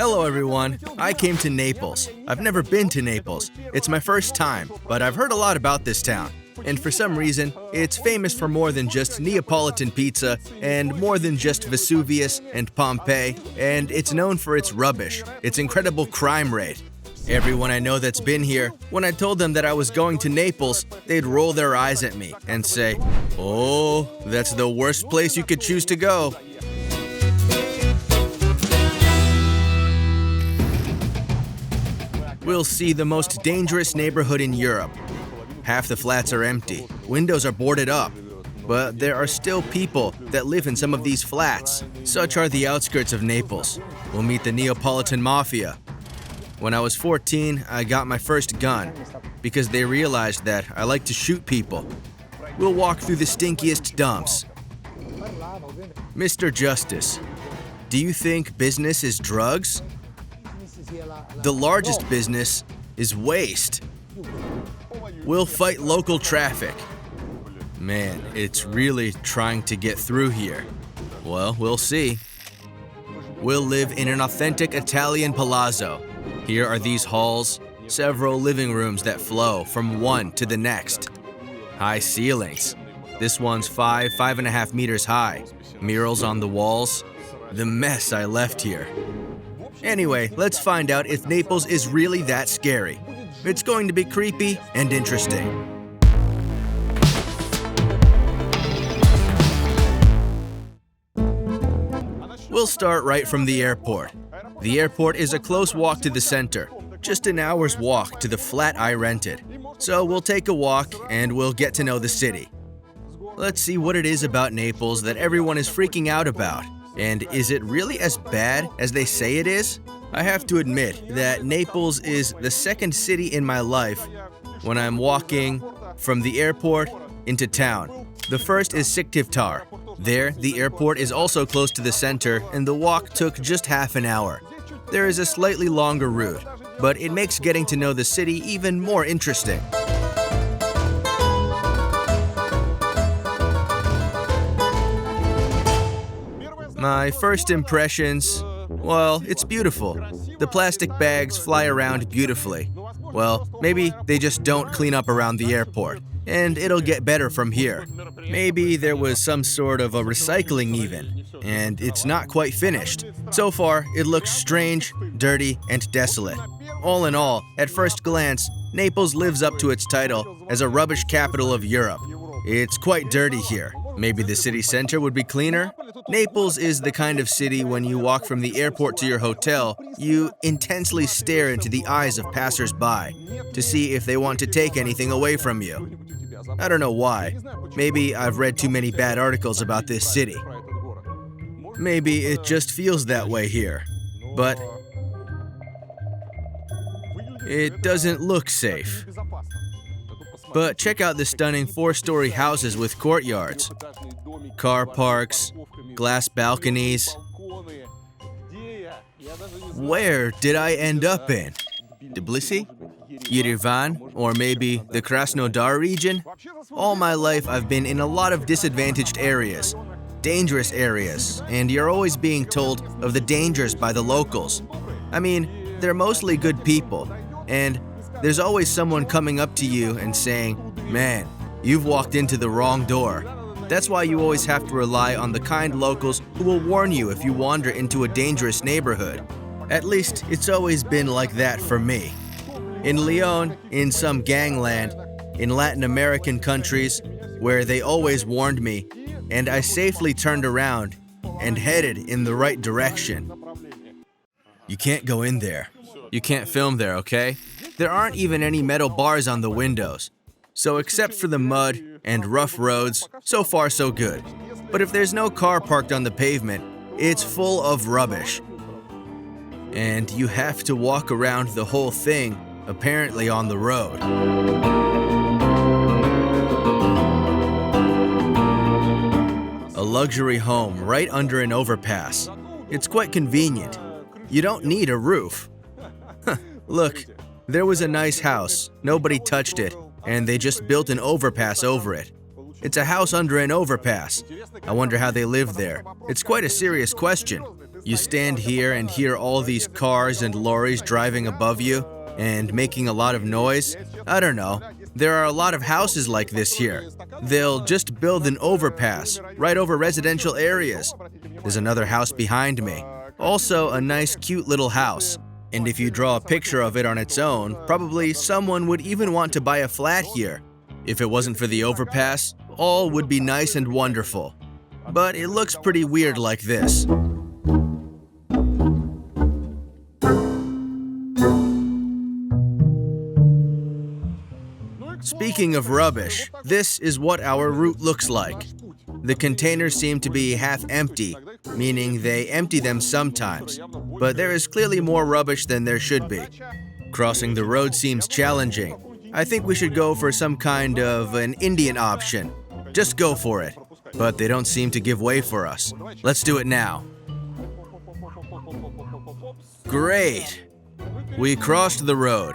Hello everyone, I came to Naples. I've never been to Naples. It's my first time, but I've heard a lot about this town. And for some reason, it's famous for more than just Neapolitan pizza and more than just Vesuvius and Pompeii, and it's known for its rubbish, its incredible crime rate. Everyone I know that's been here, when I told them that I was going to Naples, they'd roll their eyes at me and say, "Oh, that's the worst place you could choose to go." We'll see the most dangerous neighborhood in Europe. Half the flats are empty, windows are boarded up. But there are still people that live in some of these flats. Such are the outskirts of Naples. We'll meet the Neapolitan Mafia. When I was 14, I got my first gun because they realized that I like to shoot people. We'll walk through the stinkiest dumps. Mr. Justice, do you think business is drugs? The largest business is waste. We'll fight local traffic. Man, it's really trying to get through here. Well, we'll see. We'll live in an authentic Italian palazzo. Here are these halls, several living rooms that flow from one to the next. High ceilings. This one's 5.5 meters high. Murals on the walls. The mess I left here. Anyway, let's find out if Naples is really that scary. It's going to be creepy and interesting. We'll start right from the airport. The airport is a close walk to the center, just an hour's walk to the flat I rented. So we'll take a walk and we'll get to know the city. Let's see what it is about Naples that everyone is freaking out about. And is it really as bad as they say it is? I have to admit that Naples is the second city in my life when I'm walking from the airport into town. The first is Siktiftar. There, the airport is also close to the center and the walk took just half an hour. There is a slightly longer route, but it makes getting to know the city even more interesting. My first impressions, well, it's beautiful. The plastic bags fly around beautifully. Well, maybe they just don't clean up around the airport, and it'll get better from here. Maybe there was some sort of a recycling even, and it's not quite finished. So far, it looks strange, dirty, and desolate. All in all, at first glance, Naples lives up to its title as a rubbish capital of Europe. It's quite dirty here. Maybe the city center would be cleaner? Naples is the kind of city when you walk from the airport to your hotel, you intensely stare into the eyes of passers-by to see if they want to take anything away from you. I don't know why. Maybe I've read too many bad articles about this city. Maybe it just feels that way here. But it doesn't look safe. But check out the stunning 4-story houses with courtyards, car parks, glass balconies. Where did I end up in? Tbilisi? Yerevan? Or maybe the Krasnodar region? All my life I've been in a lot of disadvantaged areas, dangerous areas, and you're always being told of the dangers by the locals. I mean, they're mostly good people, and there's always someone coming up to you and saying, "Man, you've walked into the wrong door." That's why you always have to rely on the kind locals who will warn you if you wander into a dangerous neighborhood. At least, it's always been like that for me. In Lyon, in some gangland, in Latin American countries, where they always warned me, and I safely turned around and headed in the right direction. You can't go in there. You can't film there, okay? There aren't even any metal bars on the windows. So except for the mud and rough roads, so far so good. But if there's no car parked on the pavement, it's full of rubbish. And you have to walk around the whole thing, apparently on the road. A luxury home right under an overpass. It's quite convenient. You don't need a roof. Look, there was a nice house, nobody touched it, and they just built an overpass over it. It's a house under an overpass. I wonder how they live there. It's quite a serious question. You stand here and hear all these cars and lorries driving above you and making a lot of noise. I don't know. There are a lot of houses like this here. They'll just build an overpass right over residential areas. There's another house behind me. Also a nice cute little house. And if you draw a picture of it on its own, probably someone would even want to buy a flat here. If it wasn't for the overpass, all would be nice and wonderful. But it looks pretty weird like this. Speaking of rubbish, this is what our route looks like. The containers seem to be half empty, meaning they empty them sometimes, but there is clearly more rubbish than there should be. Crossing the road seems challenging. I think we should go for some kind of an Indian option. Just go for it. But they don't seem to give way for us. Let's do it now. Great! We crossed the road.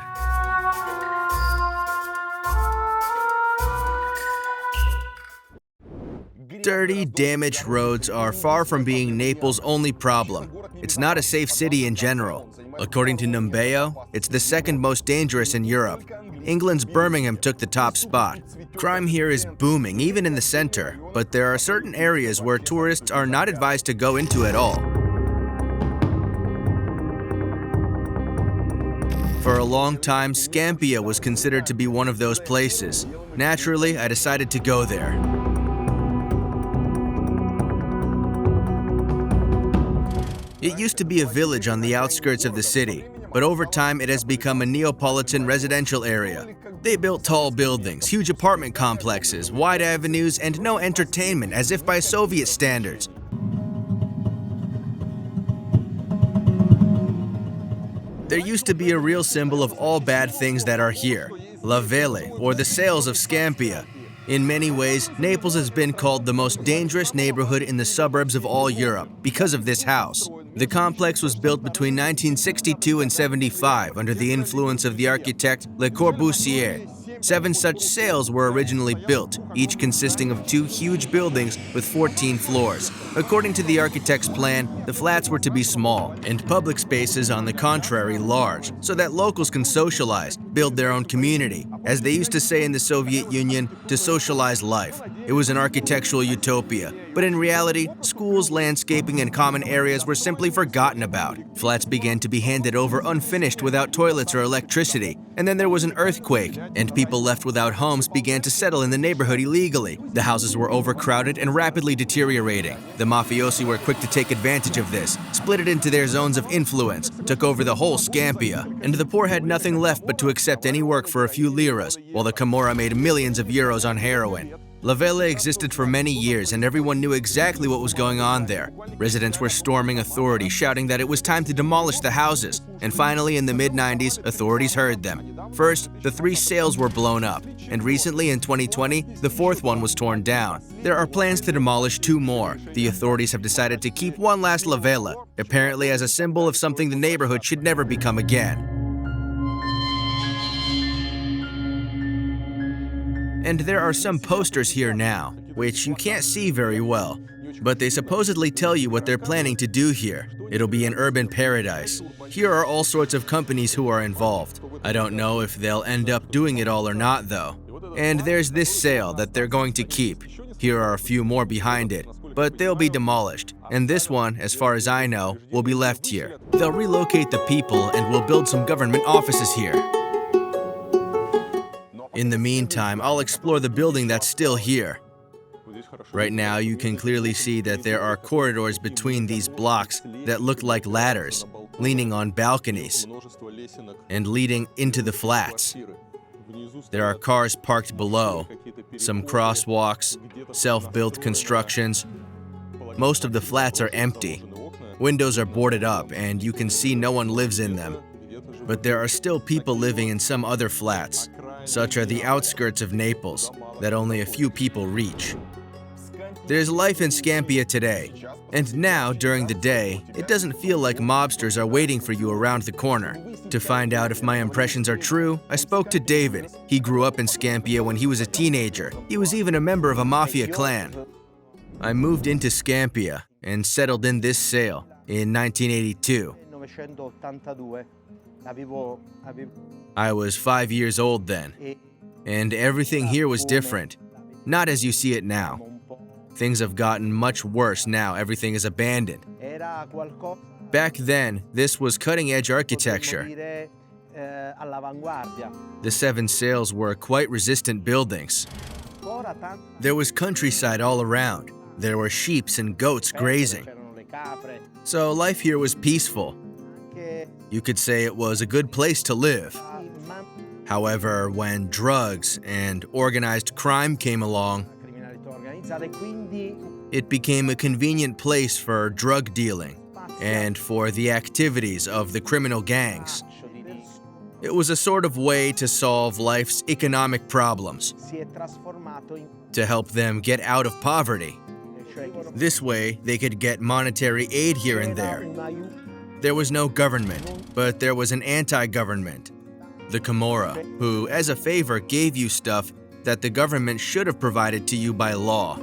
Dirty, damaged roads are far from being Naples' only problem. It's not a safe city in general. According to Numbeo, it's the second most dangerous in Europe. England's Birmingham took the top spot. Crime here is booming, even in the center, but there are certain areas where tourists are not advised to go into at all. For a long time, Scampia was considered to be one of those places. Naturally, I decided to go there. It used to be a village on the outskirts of the city, but over time it has become a Neapolitan residential area. They built tall buildings, huge apartment complexes, wide avenues, and no entertainment, as if by Soviet standards. There used to be a real symbol of all bad things that are here, La Vele, or the sails of Scampia. In many ways, Naples has been called the most dangerous neighborhood in the suburbs of all Europe because of this house. The complex was built between 1962 and 75 under the influence of the architect Le Corbusier. 7 such sails were originally built, each consisting of 2 huge buildings with 14 floors. According to the architect's plan, the flats were to be small, and public spaces, on the contrary, large, so that locals can socialize, build their own community. As they used to say in the Soviet Union, to socialize life. It was an architectural utopia, but in reality, schools, landscaping, and common areas were simply forgotten about. Flats began to be handed over unfinished without toilets or electricity, and then there was an earthquake, and people left without homes began to settle in the neighborhood illegally. The houses were overcrowded and rapidly deteriorating. The mafiosi were quick to take advantage of this, split it into their zones of influence, took over the whole Scampia, and the poor had nothing left but to accept any work for a few liras, while the Camorra made millions of euros on heroin. La Vele existed for many years, and everyone knew exactly what was going on there. Residents were storming authorities, shouting that it was time to demolish the houses. And finally, in the mid-90s, authorities heard them. First, the 3 sails were blown up, and recently in 2020, the 4th one was torn down. There are plans to demolish 2 more. The authorities have decided to keep one last La Vele, apparently as a symbol of something the neighborhood should never become again. And there are some posters here now, which you can't see very well, but they supposedly tell you what they're planning to do here. It'll be an urban paradise. Here are all sorts of companies who are involved. I don't know if they'll end up doing it all or not, though. And there's this sail that they're going to keep. Here are a few more behind it, but they'll be demolished. And this one, as far as I know, will be left here. They'll relocate the people and will build some government offices here. In the meantime, I'll explore the building that's still here. Right now, you can clearly see that there are corridors between these blocks that look like ladders, leaning on balconies, and leading into the flats. There are cars parked below, some crosswalks, self-built constructions. Most of the flats are empty. Windows are boarded up, and you can see no one lives in them. But there are still people living in some other flats. Such are the outskirts of Naples, that only a few people reach. There's life in Scampia today, and now, during the day, it doesn't feel like mobsters are waiting for you around the corner. To find out if my impressions are true, I spoke to David. He grew up in Scampia when he was a teenager. He was even a member of a mafia clan. I moved into Scampia and settled in this sale in 1982. I was 5 years old then, and everything here was different, not as you see it now. Things have gotten much worse now. Everything is abandoned. Back then, this was cutting-edge architecture. The 7 Sails were quite resistant buildings. There was countryside all around. There were sheep and goats grazing. So life here was peaceful. You could say it was a good place to live. However, when drugs and organized crime came along, it became a convenient place for drug dealing and for the activities of the criminal gangs. It was a sort of way to solve life's economic problems, to help them get out of poverty. This way, they could get monetary aid here and there. There was no government, but there was an anti-government, the Camorra, who, as a favor, gave you stuff that the government should have provided to you by law.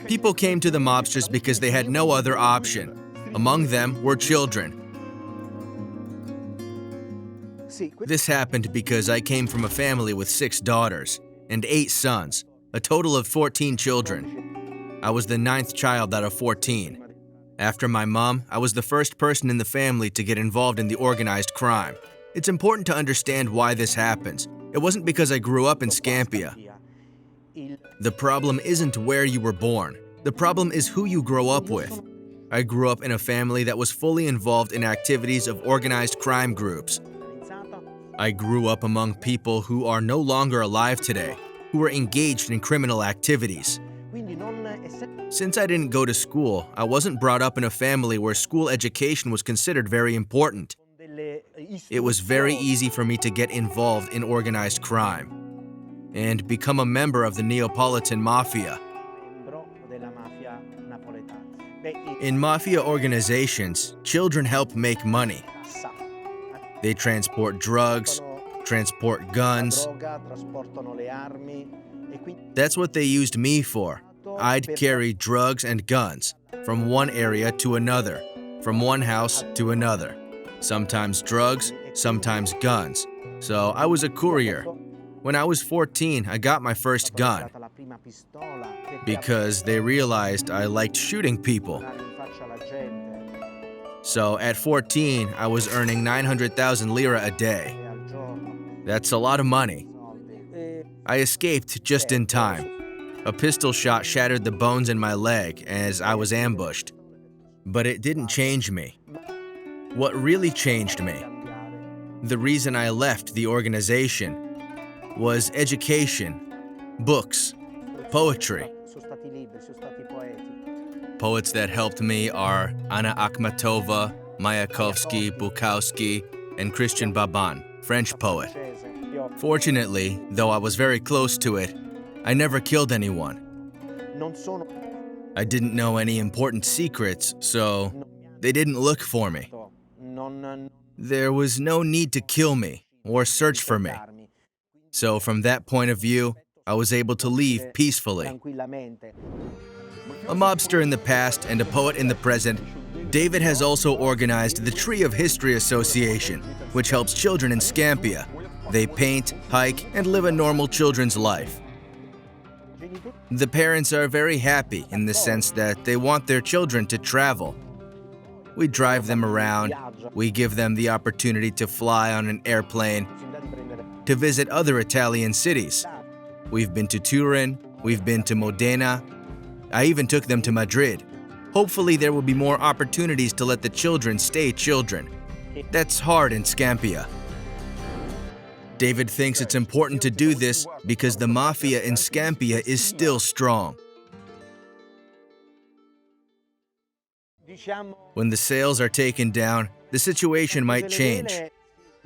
People came to the mobsters because they had no other option. Among them were children. This happened because I came from a family with 6 daughters and 8 sons, a total of 14 children. I was the 9th child out of 14. After my mom, I was the first person in the family to get involved in the organized crime. It's important to understand why this happens. It wasn't because I grew up in Scampia. The problem isn't where you were born. The problem is who you grow up with. I grew up in a family that was fully involved in activities of organized crime groups. I grew up among people who are no longer alive today, who were engaged in criminal activities. Since I didn't go to school, I wasn't brought up in a family where school education was considered very important. It was very easy for me to get involved in organized crime and become a member of the Neapolitan Mafia. In mafia organizations, children help make money. They transport drugs, transport guns. That's what they used me for. I'd carry drugs and guns from one area to another, from one house to another. Sometimes drugs, sometimes guns. So I was a courier. When I was 14, I got my first gun because they realized I liked shooting people. So at 14, I was earning 900,000 lira a day. That's a lot of money. I escaped just in time. A pistol shot shattered the bones in my leg as I was ambushed. But it didn't change me. What really changed me, the reason I left the organization, was education, books, poetry. Poets that helped me are Anna Akhmatova, Mayakovsky, Bukowski, and Christian Baban, French poet. Fortunately, though I was very close to it, I never killed anyone. I didn't know any important secrets, so they didn't look for me. There was no need to kill me or search for me. So from that point of view, I was able to leave peacefully. A mobster in the past and a poet in the present, David has also organized the Tree of History Association, which helps children in Scampia. They paint, hike, and live a normal children's life. The parents are very happy in the sense that they want their children to travel. We drive them around, we give them the opportunity to fly on an airplane, to visit other Italian cities. We've been to Turin, we've been to Modena. I even took them to Madrid. Hopefully there will be more opportunities to let the children stay children. That's hard in Scampia. David thinks it's important to do this because the mafia in Scampia is still strong. When the Sails are taken down, the situation might change.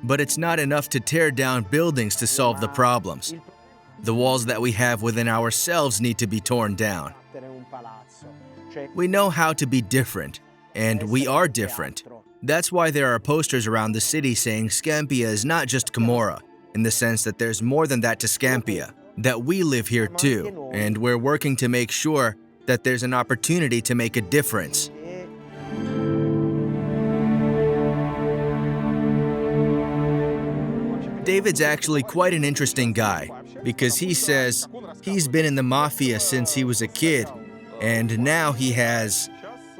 But it's not enough to tear down buildings to solve the problems. The walls that we have within ourselves need to be torn down. We know how to be different, and we are different. That's why there are posters around the city saying Scampia is not just Camorra, in the sense that there's more than that to Scampia, that we live here too, and we're working to make sure that there's an opportunity to make a difference. David's actually quite an interesting guy, because he says he's been in the mafia since he was a kid, and now he has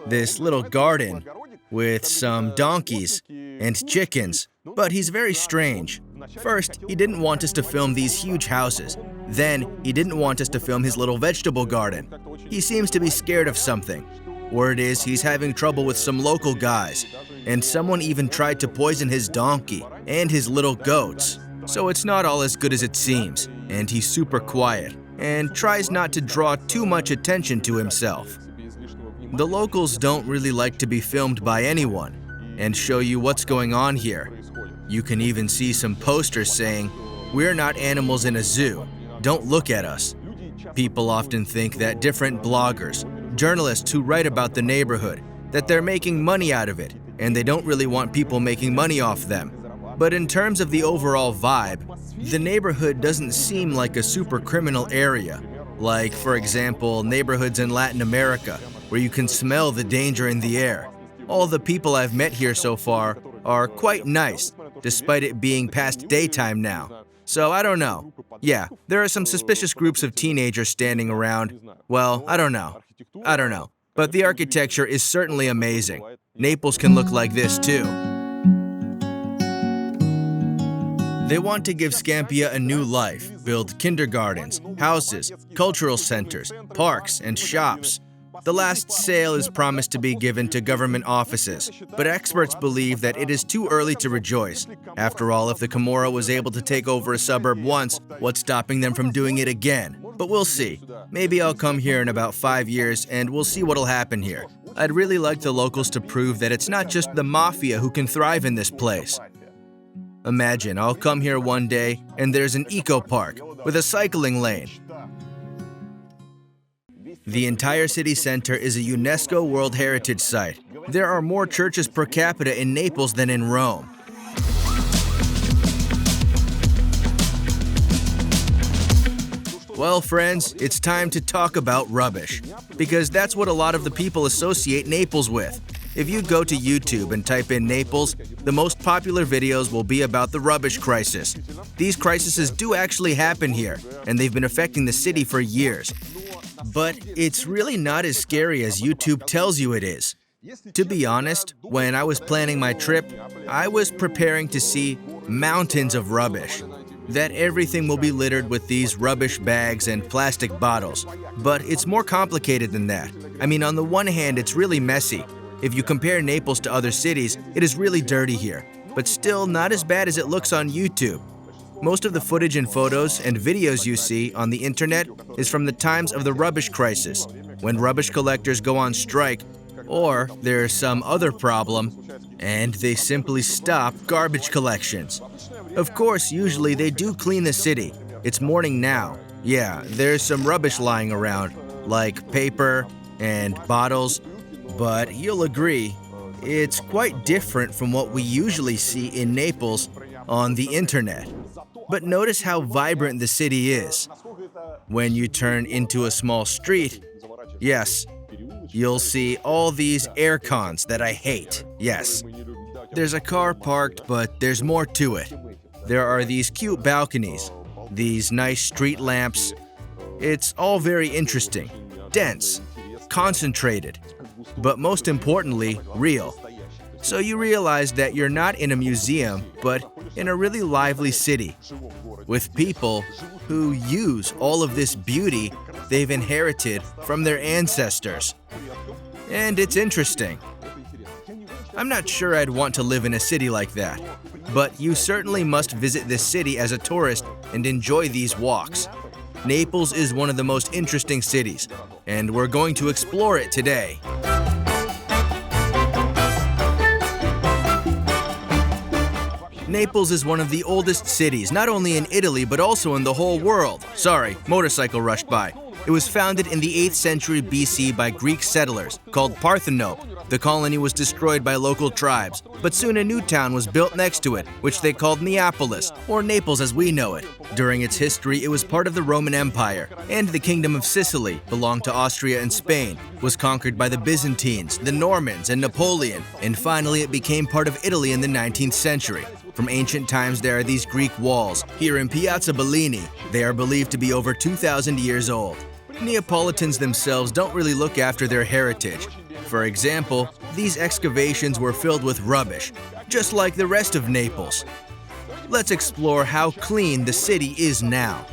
this little garden with some donkeys and chickens. But he's very strange. First, he didn't want us to film these huge houses. Then, he didn't want us to film his little vegetable garden. He seems to be scared of something. Word is he's having trouble with some local guys, and someone even tried to poison his donkey and his little goats. So it's not all as good as it seems, and he's super quiet and tries not to draw too much attention to himself. The locals don't really like to be filmed by anyone and show you what's going on here. You can even see some posters saying, "We're not animals in a zoo. Don't look at us." People often think that different bloggers, journalists who write about the neighborhood, that they're making money out of it, and they don't really want people making money off them. But in terms of the overall vibe, the neighborhood doesn't seem like a super criminal area, like, for example, neighborhoods in Latin America, where you can smell the danger in the air. All the people I've met here so far are quite nice, despite it being past daytime now. So I don't know. Yeah, there are some suspicious groups of teenagers standing around. Well, I don't know. But the architecture is certainly amazing. Naples can look like this too. They want to give Scampia a new life, build kindergartens, houses, cultural centers, parks, and shops. The last sale is promised to be given to government offices, but experts believe that it is too early to rejoice. After all, if the Camorra was able to take over a suburb once, what's stopping them from doing it again? But we'll see. Maybe I'll come here in about 5 years and we'll see what'll happen here. I'd really like the locals to prove that it's not just the mafia who can thrive in this place. Imagine I'll come here one day and there's an eco park with a cycling lane. The entire city center is a UNESCO World Heritage Site. There are more churches per capita in Naples than in Rome. Well, friends, it's time to talk about rubbish, because that's what a lot of the people associate Naples with. If you go to YouTube and type in Naples, the most popular videos will be about the rubbish crisis. These crises do actually happen here, and they've been affecting the city for years. But it's really not as scary as YouTube tells you it is. To be honest, when I was planning my trip, I was preparing to see mountains of rubbish. That everything will be littered with these rubbish bags and plastic bottles. But it's more complicated than that. I mean, on the one hand, it's really messy. If you compare Naples to other cities, it is really dirty here, but still not as bad as it looks on YouTube. Most of the footage and photos and videos you see on the internet is from the times of the rubbish crisis, when rubbish collectors go on strike, or there's some other problem, and they simply stop garbage collections. Of course, usually they do clean the city. It's morning now. Yeah, there's some rubbish lying around, like paper and bottles, but you'll agree, it's quite different from what we usually see in Naples on the internet. But notice how vibrant the city is. When you turn into a small street, yes, you'll see all these air cons that I hate. Yes, there's a car parked, but there's more to it. There are these cute balconies, these nice street lamps. It's all very interesting, dense, concentrated, but most importantly, real. So you realize that you're not in a museum, but in a really lively city, with people who use all of this beauty they've inherited from their ancestors. And it's interesting. I'm not sure I'd want to live in a city like that, but you certainly must visit this city as a tourist and enjoy these walks. Naples is one of the most interesting cities, and we're going to explore it today. Naples is one of the oldest cities, not only in Italy but also in the whole world. Sorry, motorcycle rushed by. It was founded in the 8th century BC by Greek settlers called Parthenope. The colony was destroyed by local tribes, but soon a new town was built next to it, which they called Neapolis, or Naples as we know it. During its history, it was part of the Roman Empire, and the Kingdom of Sicily belonged to Austria and Spain, was conquered by the Byzantines, the Normans, and Napoleon, and finally it became part of Italy in the 19th century. From ancient times, there are these Greek walls. Here in Piazza Bellini, they are believed to be over 2,000 years old. Neapolitans themselves don't really look after their heritage. For example, these excavations were filled with rubbish, just like the rest of Naples. Let's explore how clean the city is now.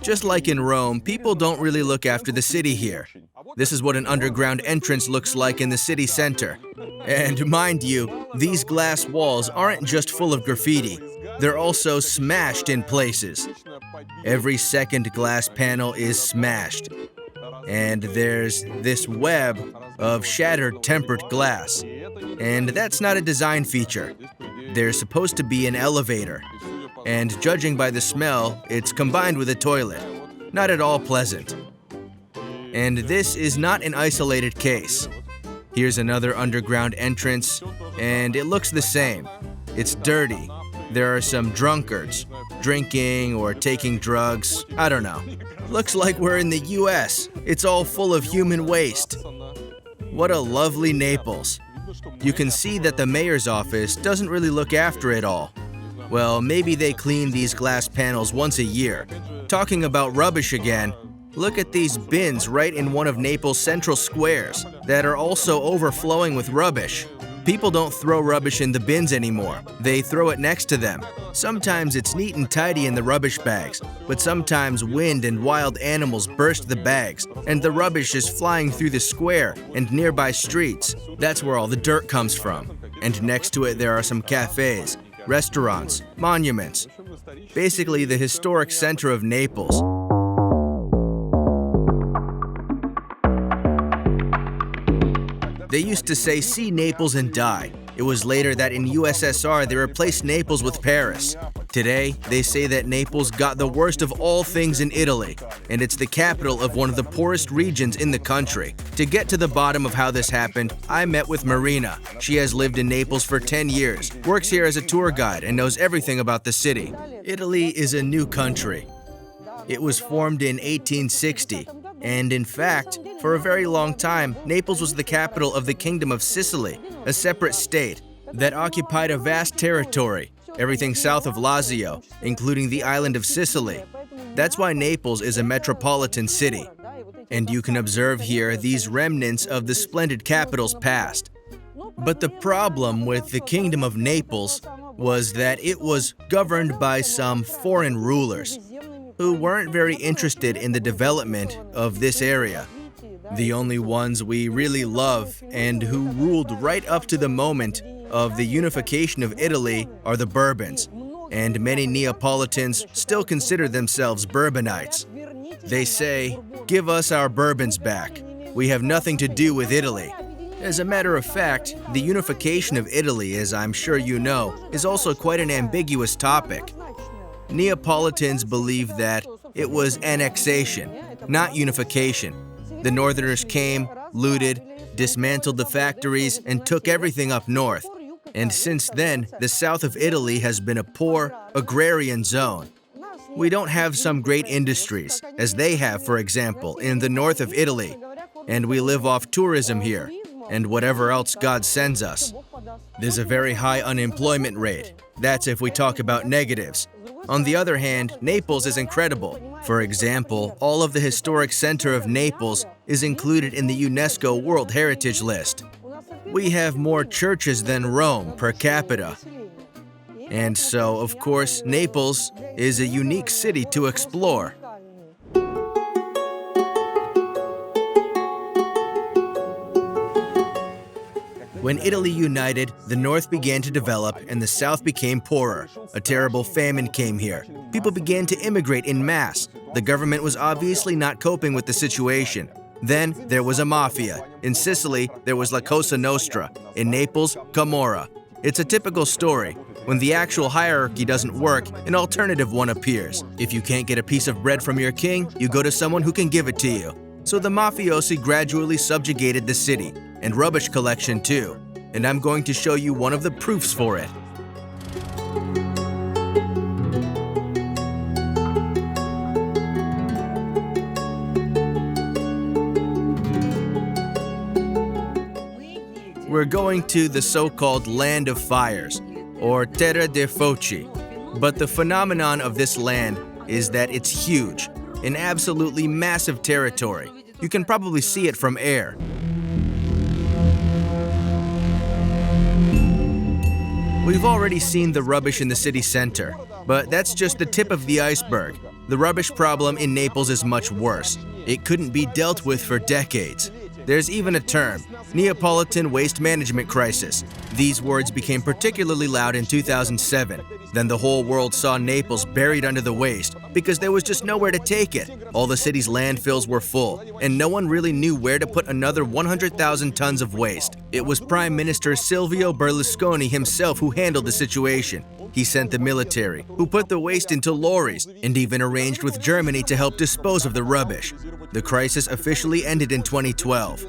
Just like in Rome, people don't really look after the city here. This is what an underground entrance looks like in the city center. And mind you, these glass walls aren't just full of graffiti, they're also smashed in places. Every second glass panel is smashed. And there's this web of shattered tempered glass. And that's not a design feature. There's supposed to be an elevator. And judging by the smell, it's combined with a toilet. Not at all pleasant. And this is not an isolated case. Here's another underground entrance, and it looks the same. It's dirty. There are some drunkards, drinking or taking drugs, I don't know. Looks like we're in the US. It's all full of human waste. What a lovely Naples. You can see that the mayor's office doesn't really look after it all. Well, maybe they clean these glass panels once a year. Talking about rubbish again, look at these bins right in one of Naples' central squares that are also overflowing with rubbish. People don't throw rubbish in the bins anymore. They throw it next to them. Sometimes it's neat and tidy in the rubbish bags, but sometimes wind and wild animals burst the bags, and the rubbish is flying through the square and nearby streets. That's where all the dirt comes from. And next to it there are some cafes, restaurants, monuments. Basically the historic center of Naples. They used to say, "See Naples and die." It was later that in USSR they replaced Naples with Paris. Today, they say that Naples got the worst of all things in Italy, and it's the capital of one of the poorest regions in the country. To get to the bottom of how this happened, I met with Marina. She has lived in Naples for 10 years, works here as a tour guide, and knows everything about the city. Italy is a new country. It was formed in 1860. And in fact, for a very long time, Naples was the capital of the Kingdom of Sicily, a separate state that occupied a vast territory, everything south of Lazio, including the island of Sicily. That's why Naples is a metropolitan city. And you can observe here these remnants of the splendid capital's past. But the problem with the Kingdom of Naples was that it was governed by some foreign rulers who weren't very interested in the development of this area. The only ones we really love and who ruled right up to the moment of the unification of Italy are the Bourbons, and many Neapolitans still consider themselves Bourbonites. They say, "Give us our Bourbons back. We have nothing to do with Italy." As a matter of fact, the unification of Italy, as I'm sure you know, is also quite an ambiguous topic. Neapolitans believe that it was annexation, not unification. The Northerners came, looted, dismantled the factories, and took everything up north. And since then, the south of Italy has been a poor, agrarian zone. We don't have some great industries, as they have, for example, in the north of Italy. And we live off tourism here, and whatever else God sends us. There's a very high unemployment rate. That's if we talk about negatives. On the other hand, Naples is incredible. For example, all of the historic center of Naples is included in the UNESCO World Heritage List. We have more churches than Rome per capita. And so, of course, Naples is a unique city to explore. When Italy united, the north began to develop and the south became poorer. A terrible famine came here. People began to immigrate en masse. The government was obviously not coping with the situation. Then there was a mafia. In Sicily, there was La Cosa Nostra. In Naples, Camorra. It's a typical story. When the actual hierarchy doesn't work, an alternative one appears. If you can't get a piece of bread from your king, you go to someone who can give it to you. So the mafiosi gradually subjugated the city, and rubbish collection too. And I'm going to show you one of the proofs for it. We're going to the so-called Land of Fires, or Terra de Foci. But the phenomenon of this land is that it's huge, an absolutely massive territory. You can probably see it from air. We've already seen the rubbish in the city center, but that's just the tip of the iceberg. The rubbish problem in Naples is much worse. It couldn't be dealt with for decades. There's even a term, Neapolitan waste management crisis. These words became particularly loud in 2007. Then the whole world saw Naples buried under the waste because there was just nowhere to take it. All the city's landfills were full, and no one really knew where to put another 100,000 tons of waste. It was Prime Minister Silvio Berlusconi himself who handled the situation. He sent the military, who put the waste into lorries, and even arranged with Germany to help dispose of the rubbish. The crisis officially ended in 2012.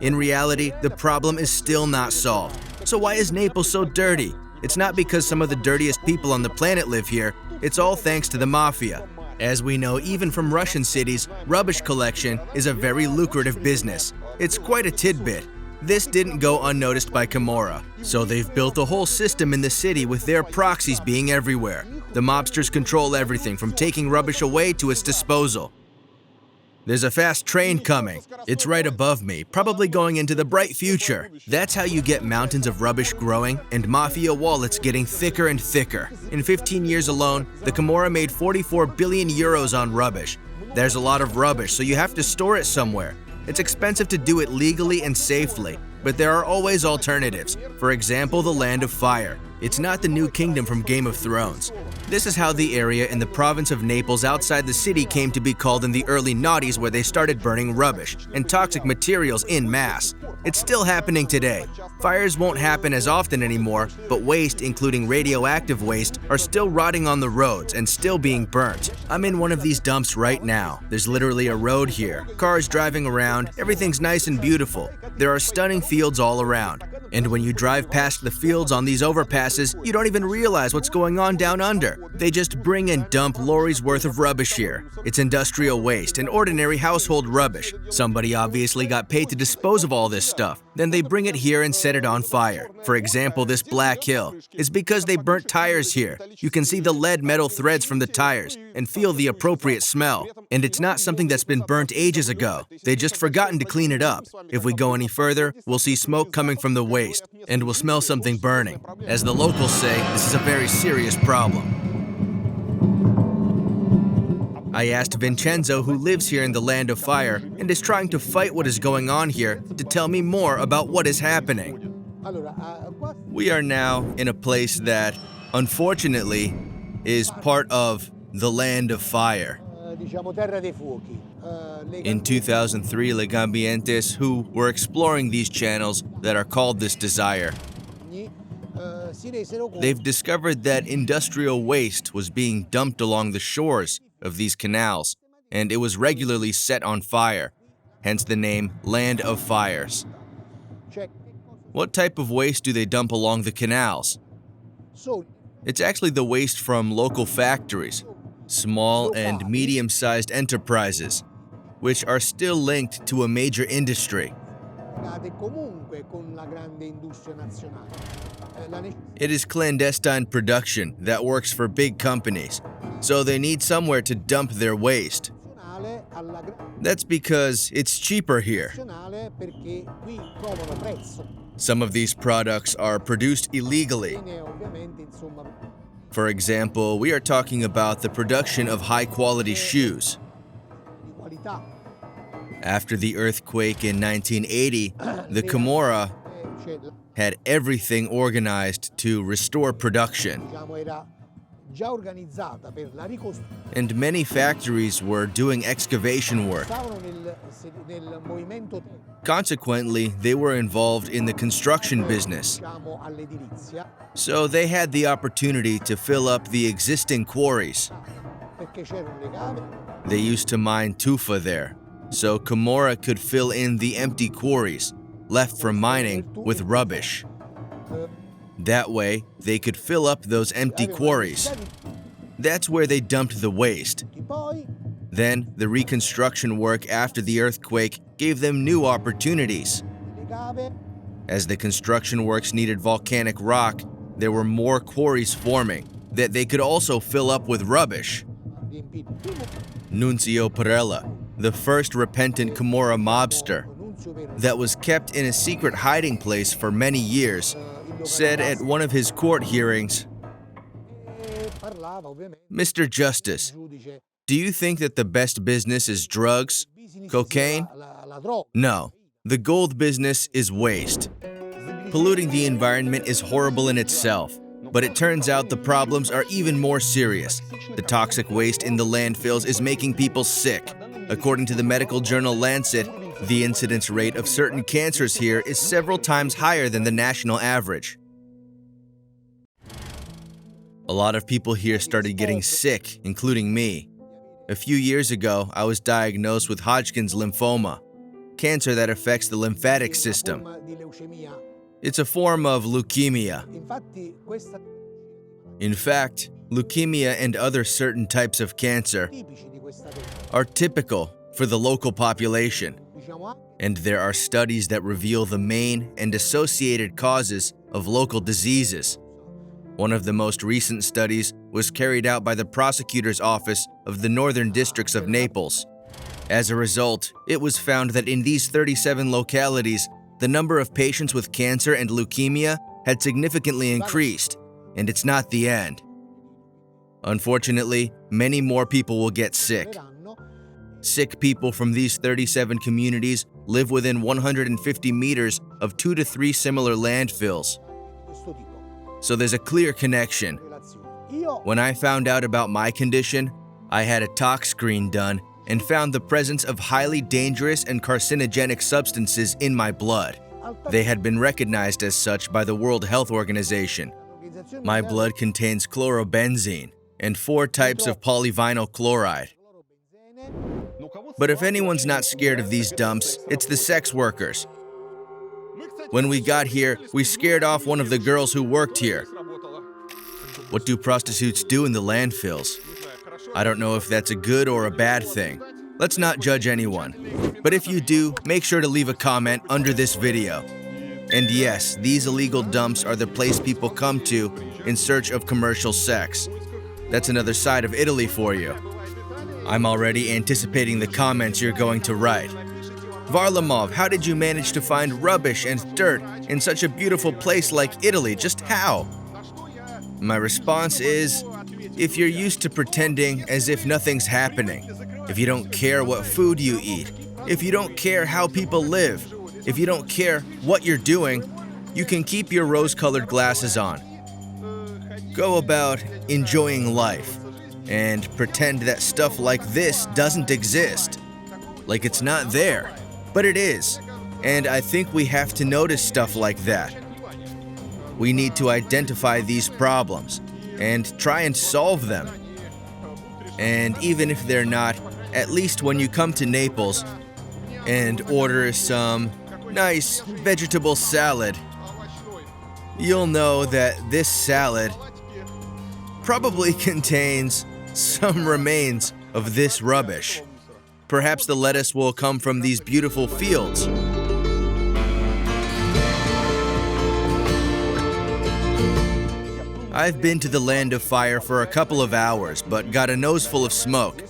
In reality, the problem is still not solved. So why is Naples so dirty? It's not because some of the dirtiest people on the planet live here. It's all thanks to the mafia. As we know, even from Russian cities, rubbish collection is a very lucrative business. It's quite a tidbit. This didn't go unnoticed by Camorra, so they've built a whole system in the city with their proxies being everywhere. The mobsters control everything from taking rubbish away to its disposal. There's a fast train coming. It's right above me, probably going into the bright future. That's how you get mountains of rubbish growing and mafia wallets getting thicker and thicker. In 15 years alone, the Camorra made 44 billion euros on rubbish. There's a lot of rubbish, so you have to store it somewhere. It's expensive to do it legally and safely, but there are always alternatives. For example, the Land of Fire. It's not the New Kingdom from Game of Thrones. This is how the area in the province of Naples outside the city came to be called in the early noughties, where they started burning rubbish and toxic materials en masse. It's still happening today. Fires won't happen as often anymore, but waste, including radioactive waste, are still rotting on the roads and still being burnt. I'm in one of these dumps right now. There's literally a road here, cars driving around, everything's nice and beautiful. There are stunning fields all around. And when you drive past the fields on these overpasses, you don't even realize what's going on down under. They just bring and dump lorries worth of rubbish here. It's industrial waste and ordinary household rubbish. Somebody obviously got paid to dispose of all this stuff. Then they bring it here and set it on fire. For example, this Black Hill. It's because they burnt tires here. You can see the lead metal threads from the tires and feel the appropriate smell. And it's not something that's been burnt ages ago. They just forgotten to clean it up. If we go any further, we'll see smoke coming from the waste, and we'll smell something burning. As the locals say, this is a very serious problem. I asked Vincenzo, who lives here in the Land of Fire and is trying to fight what is going on here, to tell me more about what is happening. We are now in a place that, unfortunately, is part of the Land of Fire. In 2003, Legambientes, who were exploring these channels that are called this Desire, they've discovered that industrial waste was being dumped along the shores of these canals, and it was regularly set on fire, hence the name Land of Fires. What type of waste do they dump along the canals? It's actually the waste from local factories, small and medium-sized enterprises, which are still linked to a major industry. It is clandestine production that works for big companies, so they need somewhere to dump their waste. That's because it's cheaper here. Some of these products are produced illegally. For example, we are talking about the production of high-quality shoes. After the earthquake in 1980, the Camorra had everything organized to restore production. già organizzata per la ricostruzione and many factories were doing excavation work. nel movimento Consequently, they were involved in the construction business, diciamo all'edilizia so they had the opportunity to fill up the existing quarries. perché c'era un legame They used to mine tufa there, so Camorra could fill in the empty quarries left from mining with rubbish. That way, they could fill up those empty quarries. That's where they dumped the waste. poi Then, the reconstruction work after the earthquake gave them new opportunities. legame As the construction works needed volcanic rock, there were more quarries forming that they could also fill up with rubbish. riempito il primo Nunzio Perella, the first repentant Camorra mobster Nunzio per that was kept in a secret hiding place for many years, said at one of his court hearings, parlava ovviamente "Mr. Justice, giudice do you think that the best business is drugs? Cocaine? la droga No. The gold business is waste. Polluting the environment is horrible in itself, but it turns out the problems are even more serious. The toxic waste in the landfills is making people sick. According to the medical journal Lancet, the incidence rate of certain cancers here is several times higher than the national average. A lot of people here started getting sick, including me. A few years ago, I was diagnosed with Hodgkin's lymphoma, cancer that affects the lymphatic system. forma di leucemia. It's a form of leukemia. Infatti questa In fact, leukemia and other certain types of cancer tipici di questa are typical for the local population, diciamo anche and there are studies that reveal the main and associated causes of local diseases. One of the most recent studies was carried out by the prosecutor's office of the Northern Districts of Naples. As a result, it was found that in these 37 localities, the number of patients with cancer and leukemia had significantly increased, and it's not the end. Unfortunately, many more people will get sick. verranno Sick people from these 37 communities live within 150 meters of 2 to 3 similar landfills, questo tipo so there's a clear connection. di relazioni. Io When I found out about my condition, I had a tox screen done and found the presence of highly dangerous and carcinogenic substances in my blood. They had been recognized as such by the World Health Organization. l'Organizzazione My Mondiale blood contains chlorobenzene and 4 types of polyvinyl chloride. clorobenzene. But if anyone's not scared of these dumps, it's the sex workers. When we got here, we scared off one of the girls who worked here. What do prostitutes do in the landfills? I don't know if that's a good or a bad thing. Let's not judge anyone. But if you do, make sure to leave a comment under this video. And yes, these illegal dumps are the place people come to in search of commercial sex. That's another side of Italy for you. I'm already anticipating the comments you're going to write. Varlamov, how did you manage to find rubbish and dirt in such a beautiful place like Italy? Just how? My response is, if you're used to pretending as if nothing's happening, if you don't care what food you eat, if you don't care how people live, if you don't care what you're doing, you can keep your rose-colored glasses on. Go about enjoying life and pretend that stuff like this doesn't exist. Like it's not there, but it is. And I think we have to notice stuff like that. We need to identify these problems and try and solve them. And even if they're not, at least when you come to Naples and order some nice vegetable salad, you'll know that this salad probably contains some remains of this rubbish. Perhaps the lettuce will come from these beautiful fields. I've been to the Land of Fire for a couple of hours, but got a nose full of smoke.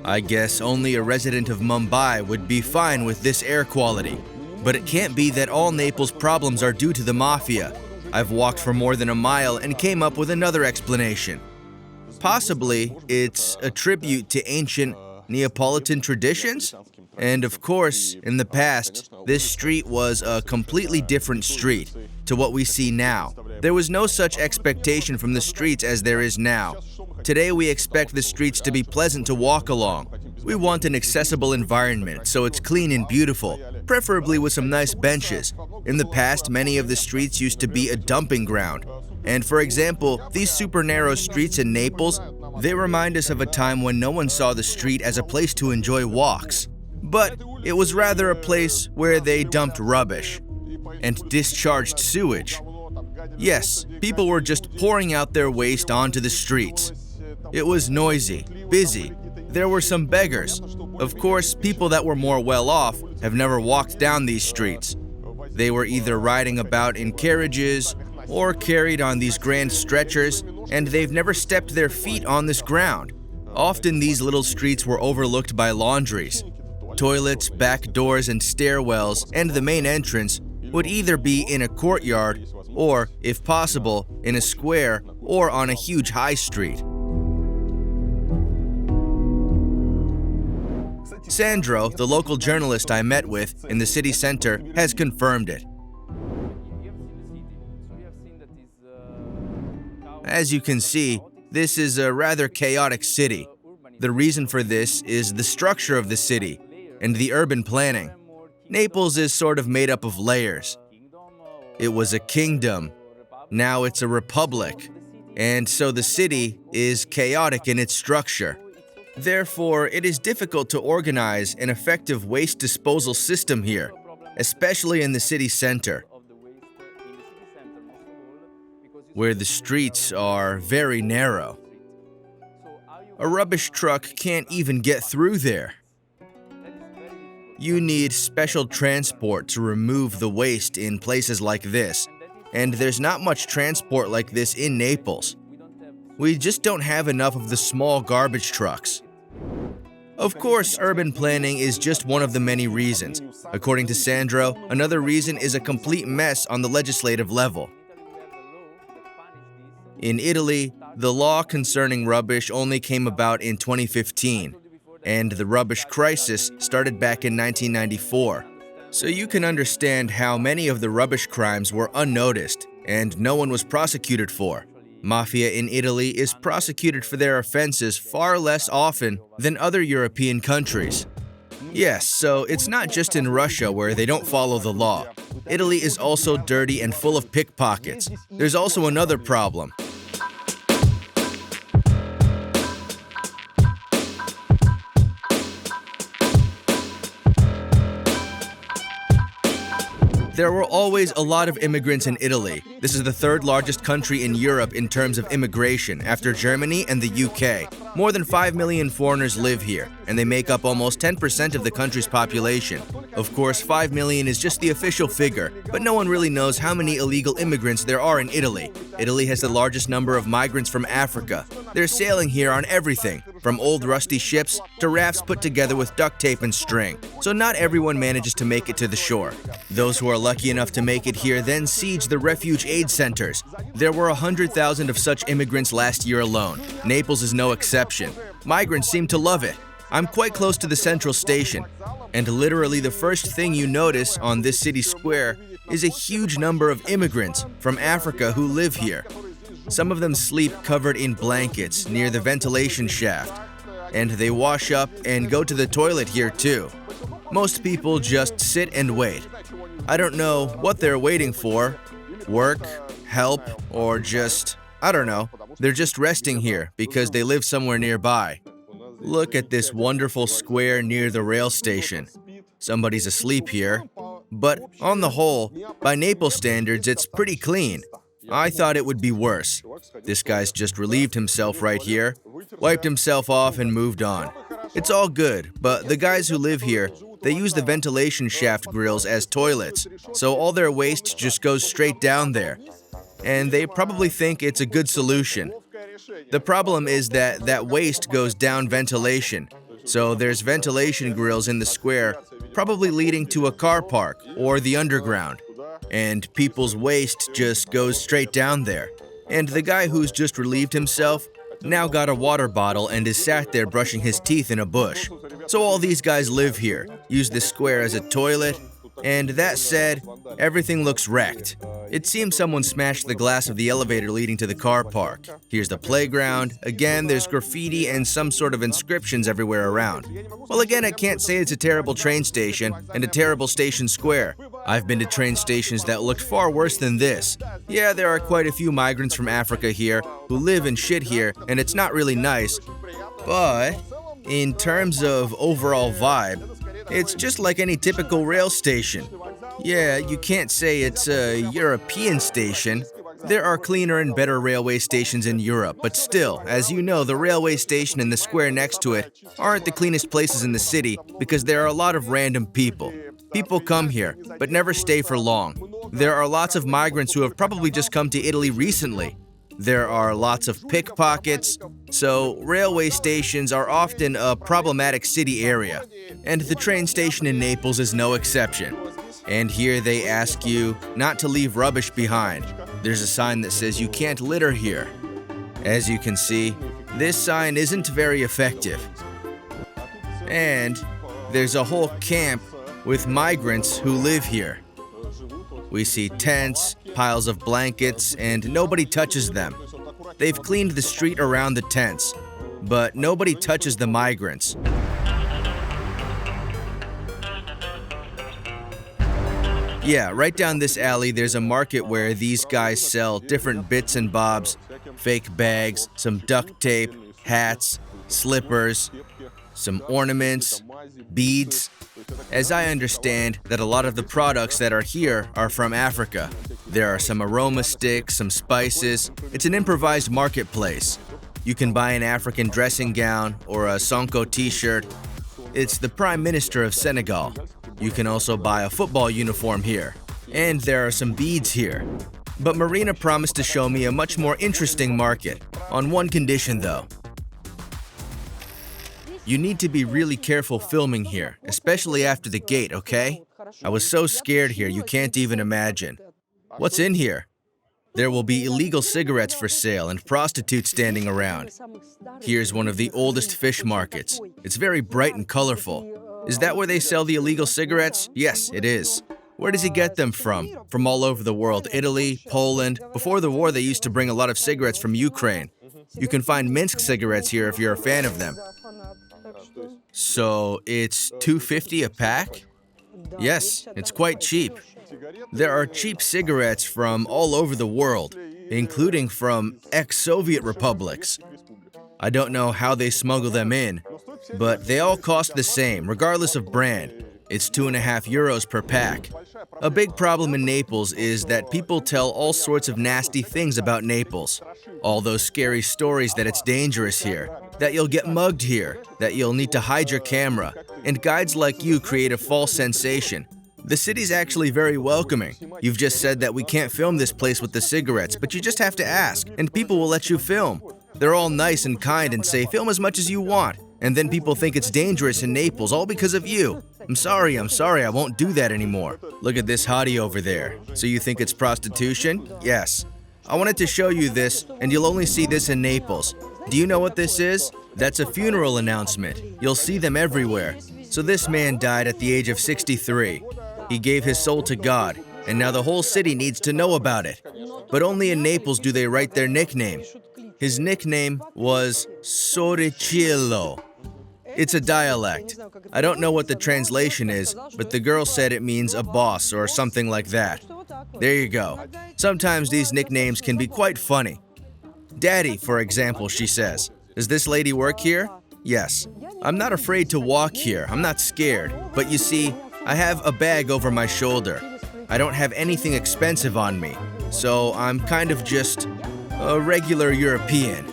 I guess only a resident of Mumbai would be fine with this air quality. But it can't be that all Naples' problems are due to the mafia. I've walked for more than a mile and came up with another explanation. Possibly, it's a tribute to ancient Neapolitan traditions? And of course, in the past, this street was a completely different street to what we see now. There was no such expectation from the streets as there is now. Today we expect the streets to be pleasant to walk along. We want an accessible environment, so it's clean and beautiful, preferably with some nice benches. In the past, many of the streets used to be a dumping ground. And for example, these super narrow streets in Naples, they remind us of a time when no one saw the street as a place to enjoy walks. But it was rather a place where they dumped rubbish and discharged sewage. Yes, people were just pouring out their waste onto the streets. It was noisy, busy. There were some beggars. Of course, people that were more well off have never walked down these streets. They were either riding about in carriages or carried on these grand stretchers, and they've never stepped their feet on this ground. Often these little streets were overlooked by laundries. Toilets, back doors, and stairwells, and the main entrance would either be in a courtyard or, if possible, in a square or on a huge high street. Sandro, the local journalist I met with in the city center, has confirmed it. As you can see, this is a rather chaotic city. The reason for this is the structure of the city and the urban planning. Naples is sort of made up of layers. It was a kingdom, now it's a republic, and so the city is chaotic in its structure. Therefore, it is difficult to organize an effective waste disposal system here, especially in the city center, where the streets are very narrow. A rubbish truck can't even get through there. You need special transport to remove the waste in places like this, and there's not much transport like this in Naples. We just don't have enough of the small garbage trucks. Of course, urban planning is just one of the many reasons. According to Sandro, another reason is a complete mess on the legislative level. In Italy, the law concerning rubbish only came about in 2015, and the rubbish crisis started back in 1994. So you can understand how many of the rubbish crimes were unnoticed and no one was prosecuted for. Mafia in Italy is prosecuted for their offenses far less often than other European countries. Yes, so it's not just in Russia where they don't follow the law. Italy is also dirty and full of pickpockets. There's also another problem. There were always a lot of immigrants in Italy. This is the third largest country in Europe in terms of immigration, after Germany and the UK. More than 5 million foreigners live here, and they make up almost 10% of the country's population. Of course, 5 million is just the official figure, but no one really knows how many illegal immigrants there are in Italy. Italy has the largest number of migrants from Africa. They're sailing here on everything, from old rusty ships to rafts put together with duct tape and string. So not everyone manages to make it to the shore. Those who are lucky enough to make it here then siege the refuge aid centers. There were 100,000 of such immigrants last year alone. Naples is no exception. Migrants seem to love it. I'm quite close to the central station, and literally the first thing you notice on this city square is a huge number of immigrants from Africa who live here. Some of them sleep covered in blankets near the ventilation shaft, and they wash up and go to the toilet here too. Most people just sit and wait. I don't know what they're waiting for. Work, help, or just, I don't know. They're just resting here because they live somewhere nearby. Look at this wonderful square near the rail station. Somebody's asleep here. But on the whole, by Naples standards, it's pretty clean. I thought it would be worse. This guy's just relieved himself right here, wiped himself off and moved on. It's all good, but the guys who live here, they use the ventilation shaft grills as toilets, so all their waste just goes straight down there. And they probably think it's a good solution. The problem is that waste goes down ventilation, so there's ventilation grills in the square, probably leading to a car park or the underground. And people's waste just goes straight down there. And the guy who's just relieved himself now got a water bottle and is sat there brushing his teeth in a bush. So all these guys live here, use this square as a toilet, And that said, everything looks wrecked. It seems someone smashed the glass of the elevator leading to the car park. Here's the playground. Again, there's graffiti and some sort of inscriptions everywhere around. Well, again, I can't say it's a terrible train station and a terrible station square. I've been to train stations that looked far worse than this. Yeah, there are quite a few migrants from Africa here who live and shit here, and it's not really nice. But in terms of overall vibe, it's just like any typical rail station. Yeah, you can't say it's a European station. There are cleaner and better railway stations in Europe, but still, as you know, the railway station and the square next to it aren't the cleanest places in the city because there are a lot of random people. People come here, but never stay for long. There are lots of migrants who have probably just come to Italy recently. There are lots of pickpockets, so railway stations are often a problematic city area. And the train station in Naples is no exception. And here they ask you not to leave rubbish behind. There's a sign that says you can't litter here. As you can see, this sign isn't very effective. And there's a whole camp with migrants who live here. We see tents, piles of blankets, and nobody touches them. They've cleaned the street around the tents, but nobody touches the migrants. Yeah, right down this alley, there's a market where these guys sell different bits and bobs, fake bags, some duct tape, hats, slippers, some ornaments, beads. As I understand that a lot of the products that are here are from Africa. There are some aroma sticks, some spices. It's an improvised marketplace. You can buy an African dressing gown or a Sonko t-shirt. It's the Prime Minister of Senegal. You can also buy a football uniform here. And there are some beads here. But Marina promised to show me a much more interesting market, on one condition though. You need to be really careful filming here, especially after the gate, okay? I was so scared here, you can't even imagine. What's in here? There will be illegal cigarettes for sale and prostitutes standing around. Here's one of the oldest fish markets. It's very bright and colorful. Is that where they sell the illegal cigarettes? Yes, it is. Where does he get them from? From all over the world. Italy, Poland. Before the war, they used to bring a lot of cigarettes from Ukraine. You can find Minsk cigarettes here if you're a fan of them. So it's $2.50 a pack? Yes, it's quite cheap. There are cheap cigarettes from all over the world, including from ex-Soviet republics. I don't know how they smuggle them in, but they all cost the same, regardless of brand. It's 2.5 euros per pack. A big problem in Naples is that people tell all sorts of nasty things about Naples. All those scary stories that it's dangerous here, that you'll get mugged here, that you'll need to hide your camera, and guides like you create a false sensation. The city's actually very welcoming. You've just said that we can't film this place with the cigarettes, but you just have to ask, and people will let you film. They're all nice and kind and say, film as much as you want. And then people think it's dangerous in Naples, all because of you. I'm sorry, I won't do that anymore. Look at this hottie over there. So you think it's prostitution? Yes. I wanted to show you this, and you'll only see this in Naples. Do you know what this is? That's a funeral announcement. You'll see them everywhere. So this man died at the age of 63. He gave his soul to God, and now the whole city needs to know about it. But only in Naples do they write their nickname. His nickname was Sorricillo. It's a dialect. I don't know what the translation is, but the girl said it means a boss or something like that. There you go. Sometimes these nicknames can be quite funny. Daddy, for example, she says. Does this lady work here? Yes. I'm not afraid to walk here. I'm not scared. But you see, I have a bag over my shoulder. I don't have anything expensive on me. So I'm kind of just a regular European.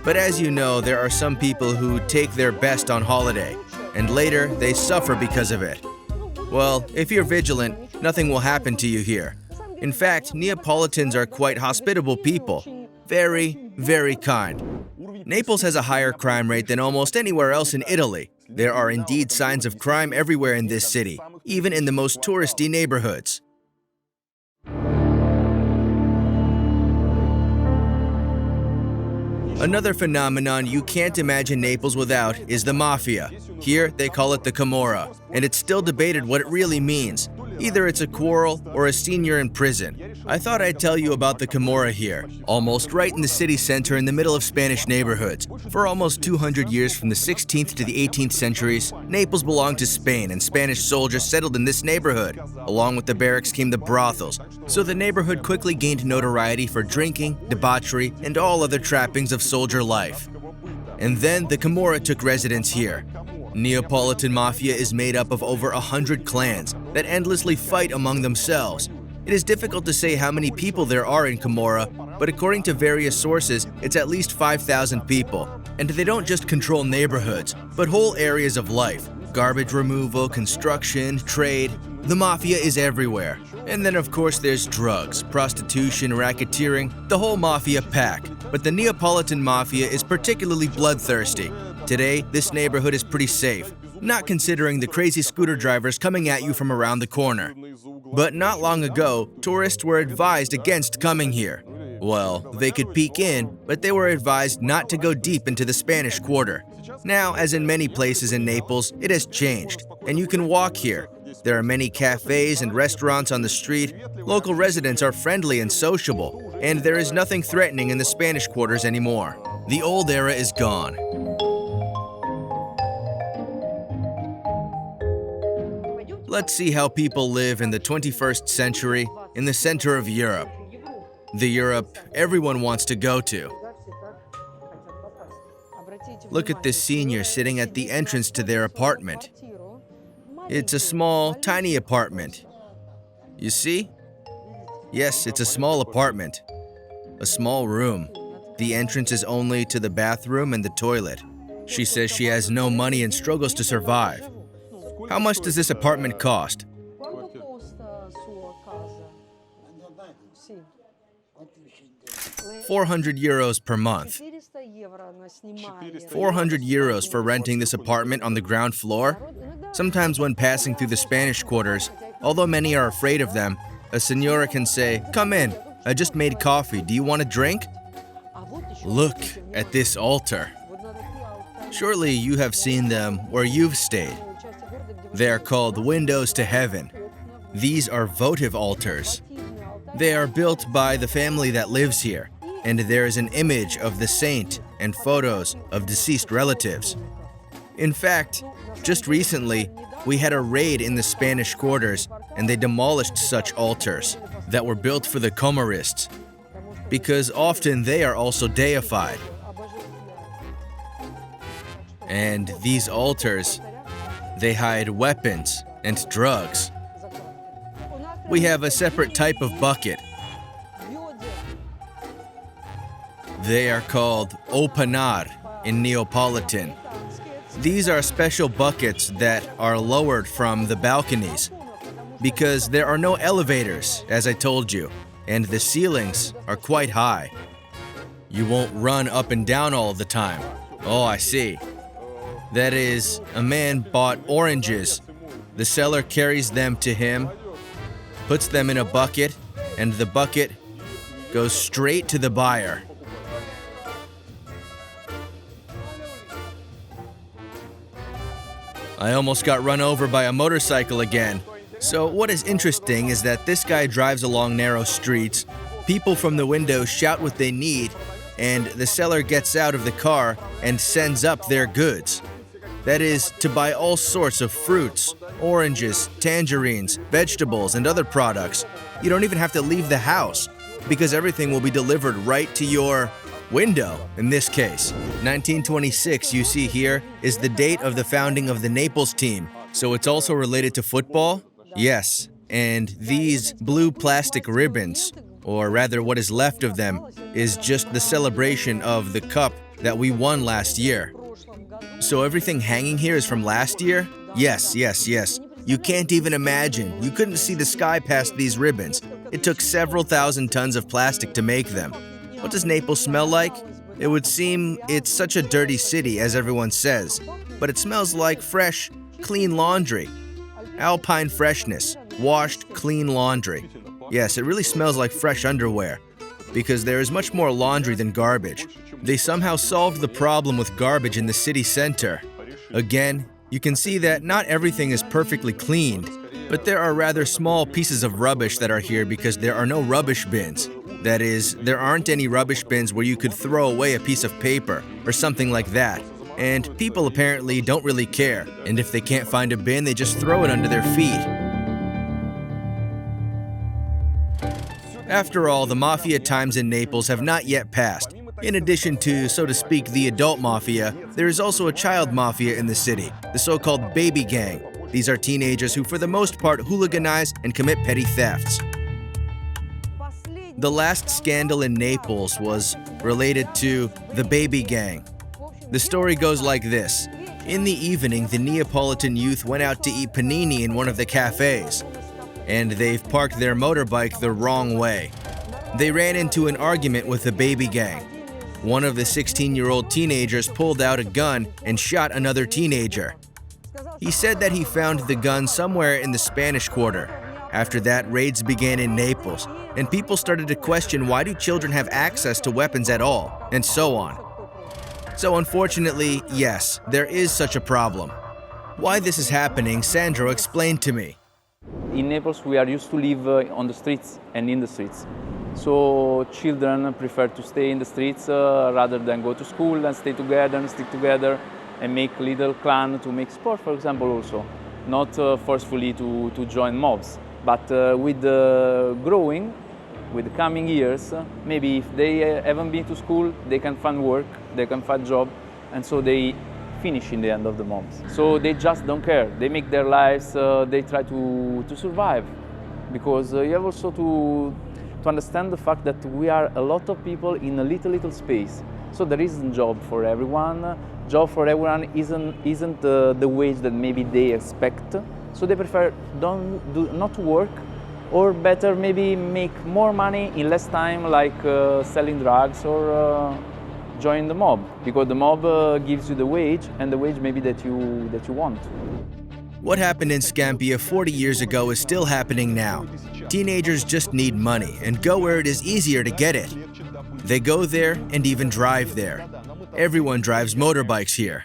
But as you know, there are some people who take their best on holiday, and later they suffer because of it. Well, if you're vigilant, nothing will happen to you here. In fact, Neapolitans are quite hospitable people. Very, very kind. Naples has a higher crime rate than almost anywhere else in Italy. There are indeed signs of crime everywhere in this city, even in the most touristy neighborhoods. Another phenomenon you can't imagine Naples without is the mafia. Here, they call it the Camorra, and it's still debated what it really means. Either it's a quarrel or a senior in prison. I thought I'd tell you about the Camorra here, almost right in the city center in the middle of Spanish neighborhoods. For almost 200 years from the 16th to the 18th centuries, Naples belonged to Spain and Spanish soldiers settled in this neighborhood. Along with the barracks came the brothels, so the neighborhood quickly gained notoriety for drinking, debauchery, and all other trappings of soldier life. And then the Camorra took residence here. Neapolitan mafia is made up of over 100 clans that endlessly fight among themselves. It is difficult to say how many people there are in Camorra, but according to various sources, it's at least 5,000 people. And they don't just control neighborhoods, but whole areas of life. Garbage removal, construction, trade. The mafia is everywhere. And then of course there's drugs, prostitution, racketeering, the whole mafia pack. But the Neapolitan mafia is particularly bloodthirsty. Today, this neighborhood is pretty safe, not considering the crazy scooter drivers coming at you from around the corner. But not long ago, tourists were advised against coming here. Well, they could peek in, but they were advised not to go deep into the Spanish Quarter. Now, as in many places in Naples, it has changed, and you can walk here. There are many cafes and restaurants on the street. Local residents are friendly and sociable, and there is nothing threatening in the Spanish quarters anymore. The old era is gone. Let's see how people live in the 21st century in the center of Europe. The Europe everyone wants to go to. Look at this senior sitting at the entrance to their apartment. It's a small, tiny apartment. You see? Yes, it's a small apartment. A small room. The entrance is only to the bathroom and the toilet. She says she has no money and struggles to survive. How much does this apartment cost? 400 euros per month. 400 euros for renting this apartment on the ground floor? Sometimes when passing through the Spanish quarters, although many are afraid of them, a senora can say, "Come in, I just made coffee, do you want a drink?" Look at this altar. Surely you have seen them where you've stayed. They are called windows to heaven. These are votive altars. They are built by the family that lives here, and there is an image of the saint and photos of deceased relatives. In fact, just recently, we had a raid in the Spanish quarters, and they demolished such altars that were built for the Comorists, because often they are also deified. And these altars, they hide weapons and drugs. We have a separate type of bucket. They are called opanar in Neapolitan. These are special buckets that are lowered from the balconies because there are no elevators, as I told you, and the ceilings are quite high. You won't run up and down all the time. Oh, I see. That is, a man bought oranges. The seller carries them to him, puts them in a bucket, and the bucket goes straight to the buyer. I almost got run over by a motorcycle again. So what is interesting is that this guy drives along narrow streets, people from the window shout what they need, and the seller gets out of the car and sends up their goods. That is, to buy all sorts of fruits, oranges, tangerines, vegetables, and other products. You don't even have to leave the house, because everything will be delivered right to your window, in this case. 1926, you see here, is the date of the founding of the Naples team. So it's also related to football? Yes, and these blue plastic ribbons, or rather what is left of them, is just the celebration of the cup that we won last year. So everything hanging here is from last year? Yes. You can't even imagine. You couldn't see the sky past these ribbons. It took several thousand tons of plastic to make them. What does Naples smell like? It would seem it's such a dirty city, as everyone says, but it smells like fresh, clean laundry. Alpine freshness, washed, clean laundry. Yes, it really smells like fresh underwear, because there is much more laundry than garbage. They somehow solved the problem with garbage in the city center. Again, you can see that not everything is perfectly cleaned, but there are rather small pieces of rubbish that are here because there are no rubbish bins. That is, there aren't any rubbish bins where you could throw away a piece of paper or something like that. And people apparently don't really care, and if they can't find a bin, they just throw it under their feet. After all, the mafia times in Naples have not yet passed. In addition to, so to speak, the adult mafia, there is also a child mafia in the city, the so-called baby gang. These are teenagers who for the most part hooliganize and commit petty thefts. The last scandal in Naples was related to the baby gang. The story goes like this. In the evening, the Neapolitan youth went out to eat panini in one of the cafes, and they've parked their motorbike the wrong way. They ran into an argument with the baby gang. One of the 16-year-old teenagers pulled out a gun and shot another teenager. He said that he found the gun somewhere in the Spanish Quarter. After that, raids began in Naples, and people started to question why do children have access to weapons at all, and so on. So unfortunately, yes, there is such a problem. Why this is happening, Sandro explained to me. In Naples, we are used to live on the streets and in the streets. So children prefer to stay in the streets rather than go to school and stay together and stick together and make little clan to make sport, for example, also. Not forcefully to join mobs. But with growing, with the coming years, maybe if they haven't been to school, they can find work, they can find job, and so they finish in the end of the month. So they just don't care. They make their lives, they try to survive. Because you have also to understand the fact that we are a lot of people in a little space. So there isn't job for everyone. Job for everyone isn't the wage that maybe they expect. So they prefer not to work, or better maybe make more money in less time, like selling drugs or join the mob, because the mob gives you the wage, and the wage maybe that you want. What happened in Scampia 40 years ago is still happening now. Teenagers just need money and go where it is easier to get it. They go there and even drive there. Everyone drives motorbikes here.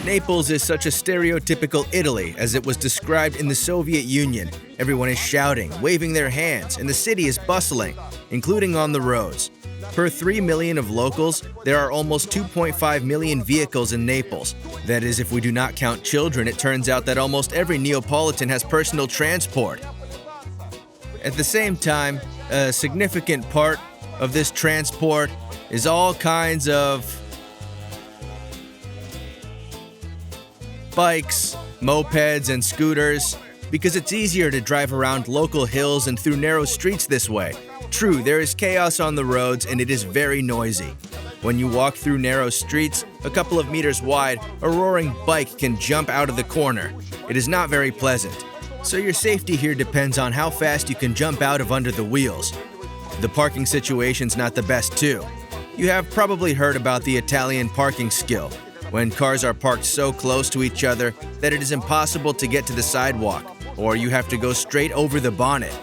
Naples is such a stereotypical Italy as it was described in the Soviet Union. Everyone is shouting, waving their hands, and the city is bustling, including on the roads. Per 3 million of locals, there are almost 2.5 million vehicles in Naples. That is, if we do not count children, it turns out that almost every Neapolitan has personal transport. At the same time, a significant part of this transport is all kinds of bikes, mopeds, and scooters, because it's easier to drive around local hills and through narrow streets this way. True, there is chaos on the roads and it is very noisy. When you walk through narrow streets, a couple of meters wide, a roaring bike can jump out of the corner. It is not very pleasant. So your safety here depends on how fast you can jump out of under the wheels. The parking situation's not the best too. You have probably heard about the Italian parking skill, when cars are parked so close to each other that it is impossible to get to the sidewalk, or you have to go straight over the bonnet.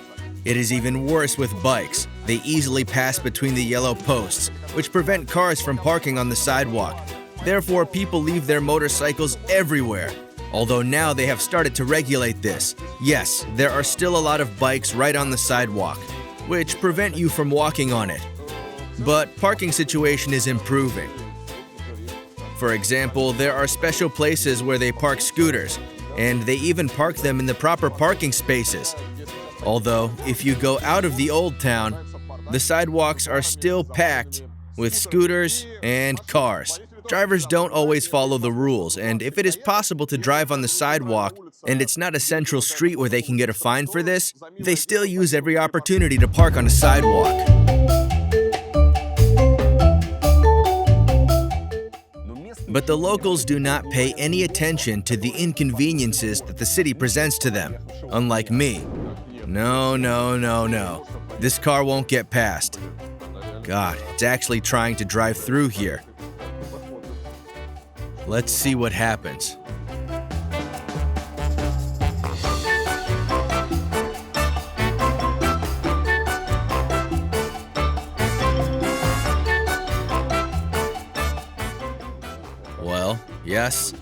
It is even worse with bikes. They easily pass between the yellow posts, which prevent cars from parking on the sidewalk. Therefore, people leave their motorcycles everywhere. Although now they have started to regulate this. Yes, there are still a lot of bikes right on the sidewalk, which prevent you from walking on it. But parking situation is improving. For example, there are special places where they park scooters, and they even park them in the proper parking spaces. Although, if you go out of the old town, the sidewalks are still packed with scooters and cars. Drivers don't always follow the rules, and if it is possible to drive on the sidewalk, and it's not a central street where they can get a fine for this, they still use every opportunity to park on a sidewalk. But the locals do not pay any attention to the inconveniences that the city presents to them, unlike me. No. This car won't get past. God, it's actually trying to drive through here. Let's see what happens. Yes,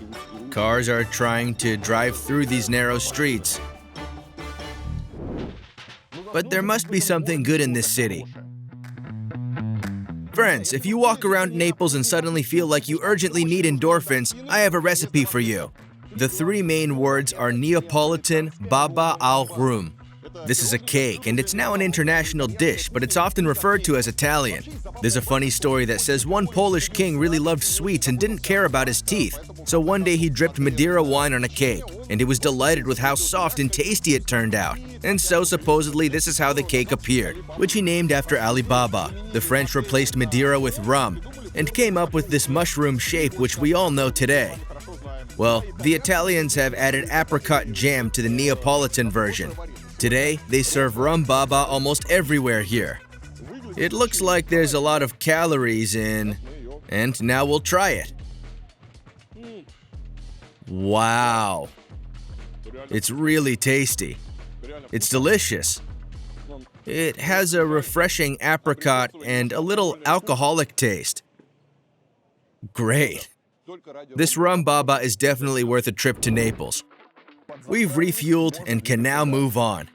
cars are trying to drive through these narrow streets. But there must be something good in this city. Friends, if you walk around Naples and suddenly feel like you urgently need endorphins, I have a recipe for you. The three main words are Neapolitan baba al rum. This is a cake, and it's now an international dish, but it's often referred to as Italian. There's a funny story that says one Polish king really loved sweets and didn't care about his teeth. So one day he dripped Madeira wine on a cake, and he was delighted with how soft and tasty it turned out. And so supposedly this is how the cake appeared, which he named after Ali Baba. The French replaced Madeira with rum, and came up with this mushroom shape which we all know today. Well, the Italians have added apricot jam to the Neapolitan version. Today, they serve rum baba almost everywhere here. It looks like there's a lot of calories in, and now we'll try it. Wow. It's really tasty. It's delicious. It has a refreshing apricot and a little alcoholic taste. Great. This rum baba is definitely worth a trip to Naples. We've refueled and can now move on.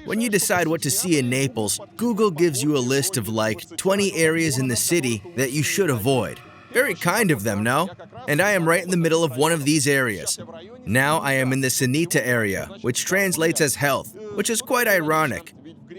When you decide what to see in Naples, Google gives you a list of like 20 areas in the city that you should avoid. Very kind of them, no? And I am right in the middle of one of these areas. Now I am in the Sanita area, which translates as health, which is quite ironic.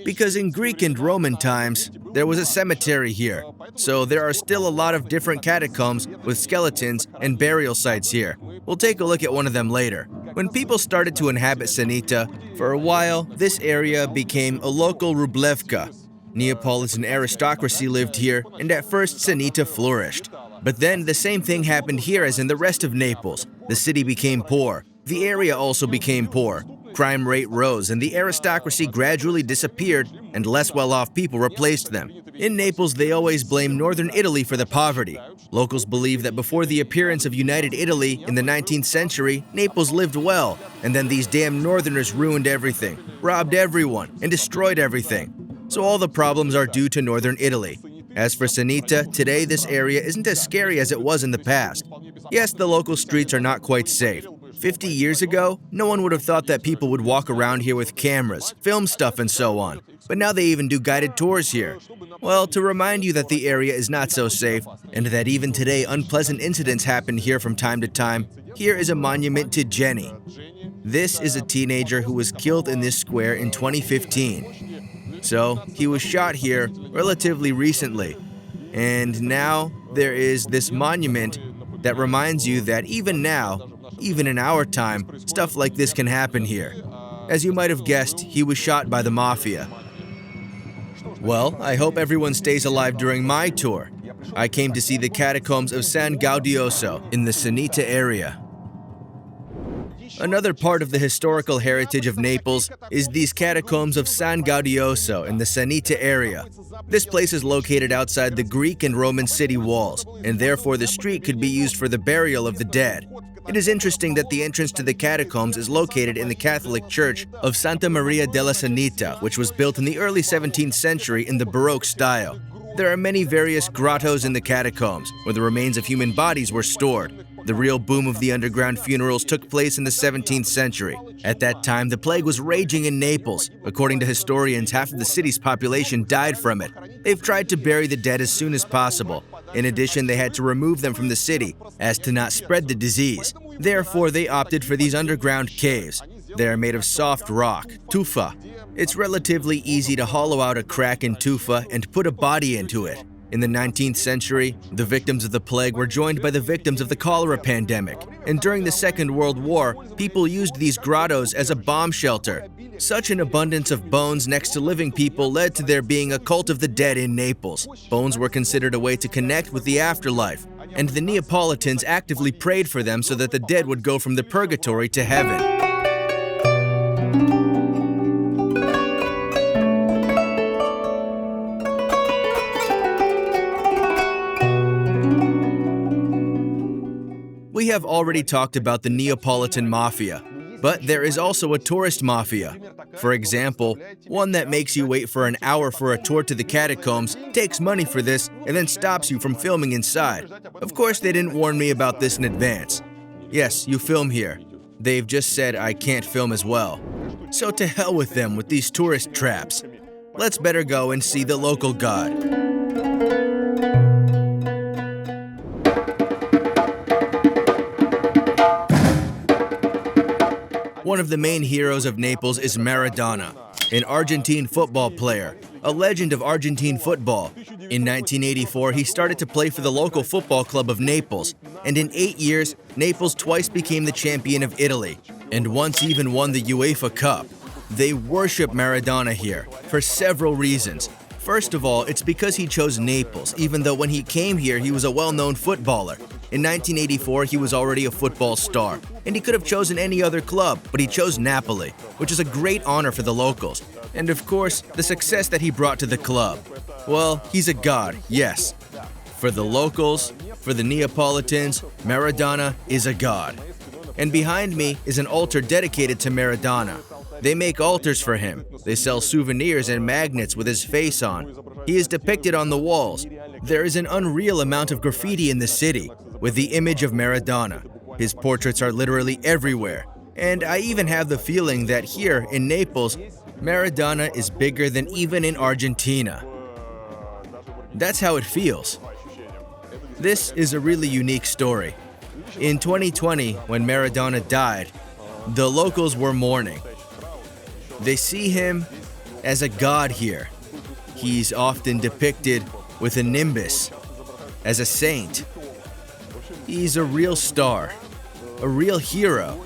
Because in Greek and Roman times, there was a cemetery here, so there are still a lot of different catacombs with skeletons and burial sites here. We'll take a look at one of them later. When people started to inhabit Sanita, for a while, this area became a local Rublevka. Neapolitan aristocracy lived here, and at first Sanita flourished. But then the same thing happened here as in the rest of Naples. The city became poor. The area also became poor. Crime rate rose, and the aristocracy gradually disappeared, and less well-off people replaced them. In Naples, they always blame northern Italy for the poverty. Locals believe that before the appearance of United Italy in the 19th century, Naples lived well, and then these damn northerners ruined everything, robbed everyone, and destroyed everything. So all the problems are due to northern Italy. As for Sanita, today this area isn't as scary as it was in the past. Yes, the local streets are not quite safe. 50 years ago, no one would have thought that people would walk around here with cameras, film stuff, and so on. But now they even do guided tours here. Well, to remind you that the area is not so safe, and that even today unpleasant incidents happen here from time to time, here is a monument to Jenny. This is a teenager who was killed in this square in 2015. So, he was shot here relatively recently. And now, there is this monument that reminds you that even now, even in our time, stuff like this can happen here. As you might have guessed, he was shot by the mafia. Well, I hope everyone stays alive during my tour. I came to see the catacombs of San Gaudioso in the Sanita area. Another part of the historical heritage of Naples is these catacombs of San Gaudioso in the Sanita area. This place is located outside the Greek and Roman city walls, and therefore the street could be used for the burial of the dead. It is interesting that the entrance to the catacombs is located in the Catholic Church of Santa Maria della Sanita, which was built in the early 17th century in the Baroque style. There are many various grottos in the catacombs, where the remains of human bodies were stored. The real boom of the underground funerals took place in the 17th century. At that time, the plague was raging in Naples. According to historians, half of the city's population died from it. They've tried to bury the dead as soon as possible. In addition, they had to remove them from the city, as to not spread the disease. Therefore, they opted for these underground caves. They are made of soft rock, tufa. It's relatively easy to hollow out a crack in tufa and put a body into it. In the 19th century, the victims of the plague were joined by the victims of the cholera pandemic, and during the Second World War, people used these grottos as a bomb shelter. Such an abundance of bones next to living people led to there being a cult of the dead in Naples. Bones were considered a way to connect with the afterlife, and the Neapolitans actively prayed for them so that the dead would go from the purgatory to heaven. We have already talked about the Neapolitan Mafia. But there is also a tourist mafia. For example, one that makes you wait for an hour for a tour to the catacombs, takes money for this, and then stops you from filming inside. Of course, they didn't warn me about this in advance. Yes, you film here. They've just said I can't film as well. So to hell with them with these tourist traps. Let's better go and see the local god. One of the main heroes of Naples is Maradona, an Argentine football player, a legend of Argentine football. In 1984, he started to play for the local football club of Naples, and in 8 years, Naples twice became the champion of Italy, and once even won the UEFA Cup. They worship Maradona here, for several reasons. First of all, it's because he chose Naples, even though when he came here, he was a well-known footballer. In 1984, he was already a football star, and he could have chosen any other club, but he chose Napoli, which is a great honor for the locals. And of course, the success that he brought to the club. Well, he's a god, yes. For the locals, for the Neapolitans, Maradona is a god. And behind me is an altar dedicated to Maradona. They make altars for him. They sell souvenirs and magnets with his face on. He is depicted on the walls. There is an unreal amount of graffiti in the city with the image of Maradona. His portraits are literally everywhere. And I even have the feeling that here in Naples, Maradona is bigger than even in Argentina. That's how it feels. This is a really unique story. In 2020, when Maradona died, the locals were mourning. They see him as a god here. He's often depicted with a nimbus, as a saint. He's a real star, a real hero,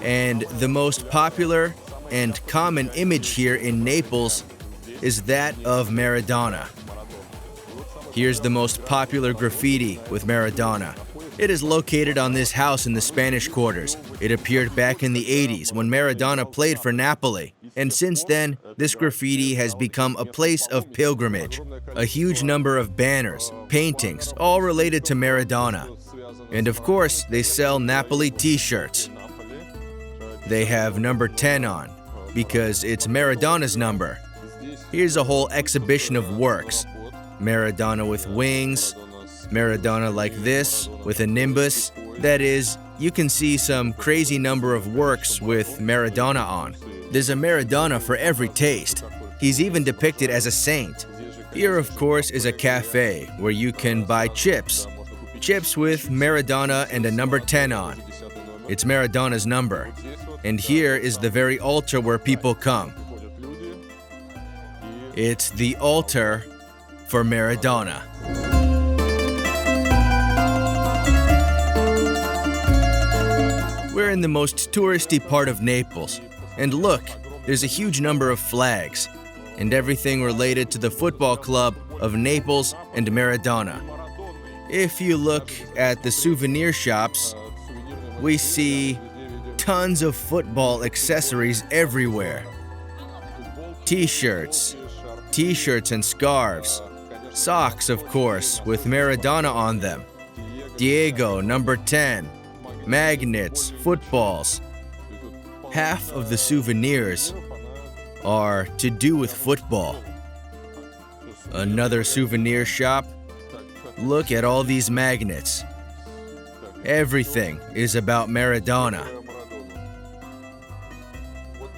and the most popular and common image here in Naples is that of Maradona. Here's the most popular graffiti with Maradona. It is located on this house in the Spanish Quarters. It appeared back in the 80s when Maradona played for Napoli. And since then, this graffiti has become a place of pilgrimage. A huge number of banners, paintings, all related to Maradona. And of course, they sell Napoli t-shirts. They have number 10 on, because it's Maradona's number. Here's a whole exhibition of works. Maradona with wings, Maradona like this, with a nimbus. That is, you can see some crazy number of works with Maradona on. There's a Maradona for every taste. He's even depicted as a saint. Here, of course, is a cafe where you can buy chips. Chips with Maradona and a number 10 on. It's Maradona's number. And here is the very altar where people come. It's the altar for Maradona. We're in the most touristy part of Naples. And look, there's a huge number of flags, and everything related to the football club of Naples and Maradona. If you look at the souvenir shops, we see tons of football accessories everywhere. T-shirts and scarves. Socks, of course, with Maradona on them. Diego, number 10. Magnets, footballs. Half of the souvenirs are to do with football. Another souvenir shop. Look at all these magnets. Everything is about Maradona.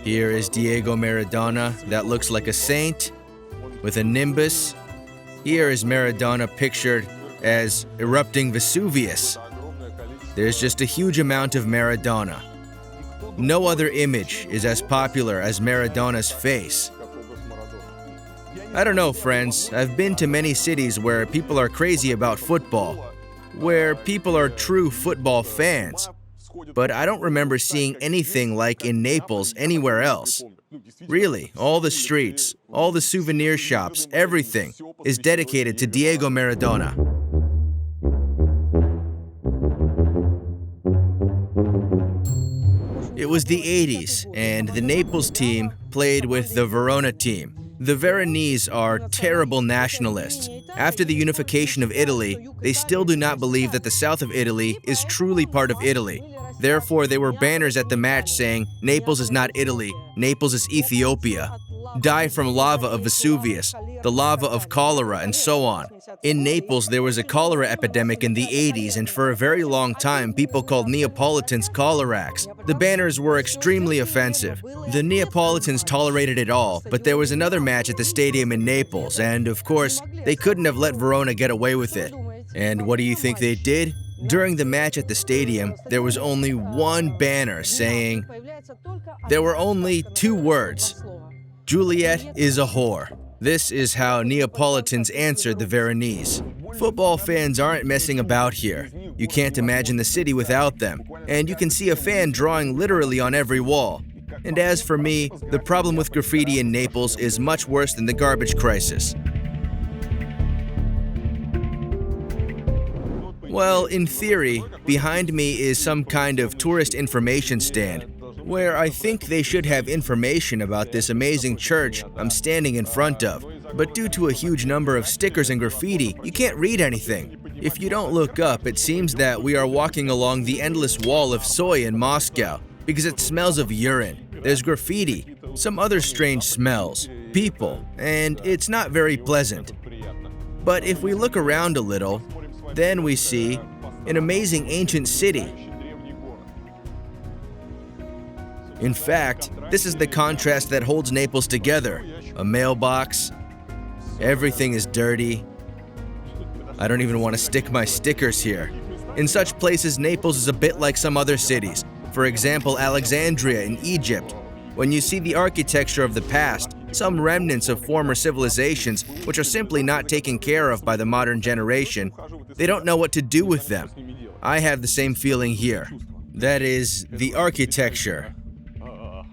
Here is Diego Maradona that looks like a saint with a nimbus. Here is Maradona pictured as erupting Vesuvius. There's just a huge amount of Maradona. No other image is as popular as Maradona's face. I don't know, friends. I've been to many cities where people are crazy about football, where people are true football fans. But I don't remember seeing anything like in Naples anywhere else. Really, all the streets, all the souvenir shops, everything is dedicated to Diego Maradona. It was the 80s, and the Naples team played with the Verona team. The Veronese are terrible nationalists. After the unification of Italy, they still do not believe that the south of Italy is truly part of Italy. Therefore, there were banners at the match saying, "Naples is not Italy, Naples is Ethiopia." "Die from lava of Vesuvius," "the lava of cholera," and so on. In Naples, there was a cholera epidemic in the 80s, and for a very long time, people called Neapolitans cholerax. The banners were extremely offensive. The Neapolitans tolerated it all, but there was another match at the stadium in Naples, and of course, they couldn't have let Verona get away with it. And what do you think they did? During the match at the stadium, there was only one banner saying, there were only two words, "Juliet is a whore." This is how Neapolitans answered the Veronese. Football fans aren't messing about here. You can't imagine the city without them, and you can see a fan drawing literally on every wall. And as for me, the problem with graffiti in Naples is much worse than the garbage crisis. Well, in theory, behind me is some kind of tourist information stand, where I think they should have information about this amazing church I'm standing in front of. But due to a huge number of stickers and graffiti, you can't read anything. If you don't look up, it seems that we are walking along the endless wall of soy in Moscow, because it smells of urine. There's graffiti, some other strange smells, people, and it's not very pleasant. But if we look around a little, then we see an amazing ancient city. In fact, this is the contrast that holds Naples together. A mailbox. Everything is dirty. I don't even want to stick my stickers here. In such places, Naples is a bit like some other cities. For example, Alexandria in Egypt. When you see the architecture of the past, some remnants of former civilizations which are simply not taken care of by the modern generation, they don't know what to do with them. I have the same feeling here. That is, the architecture.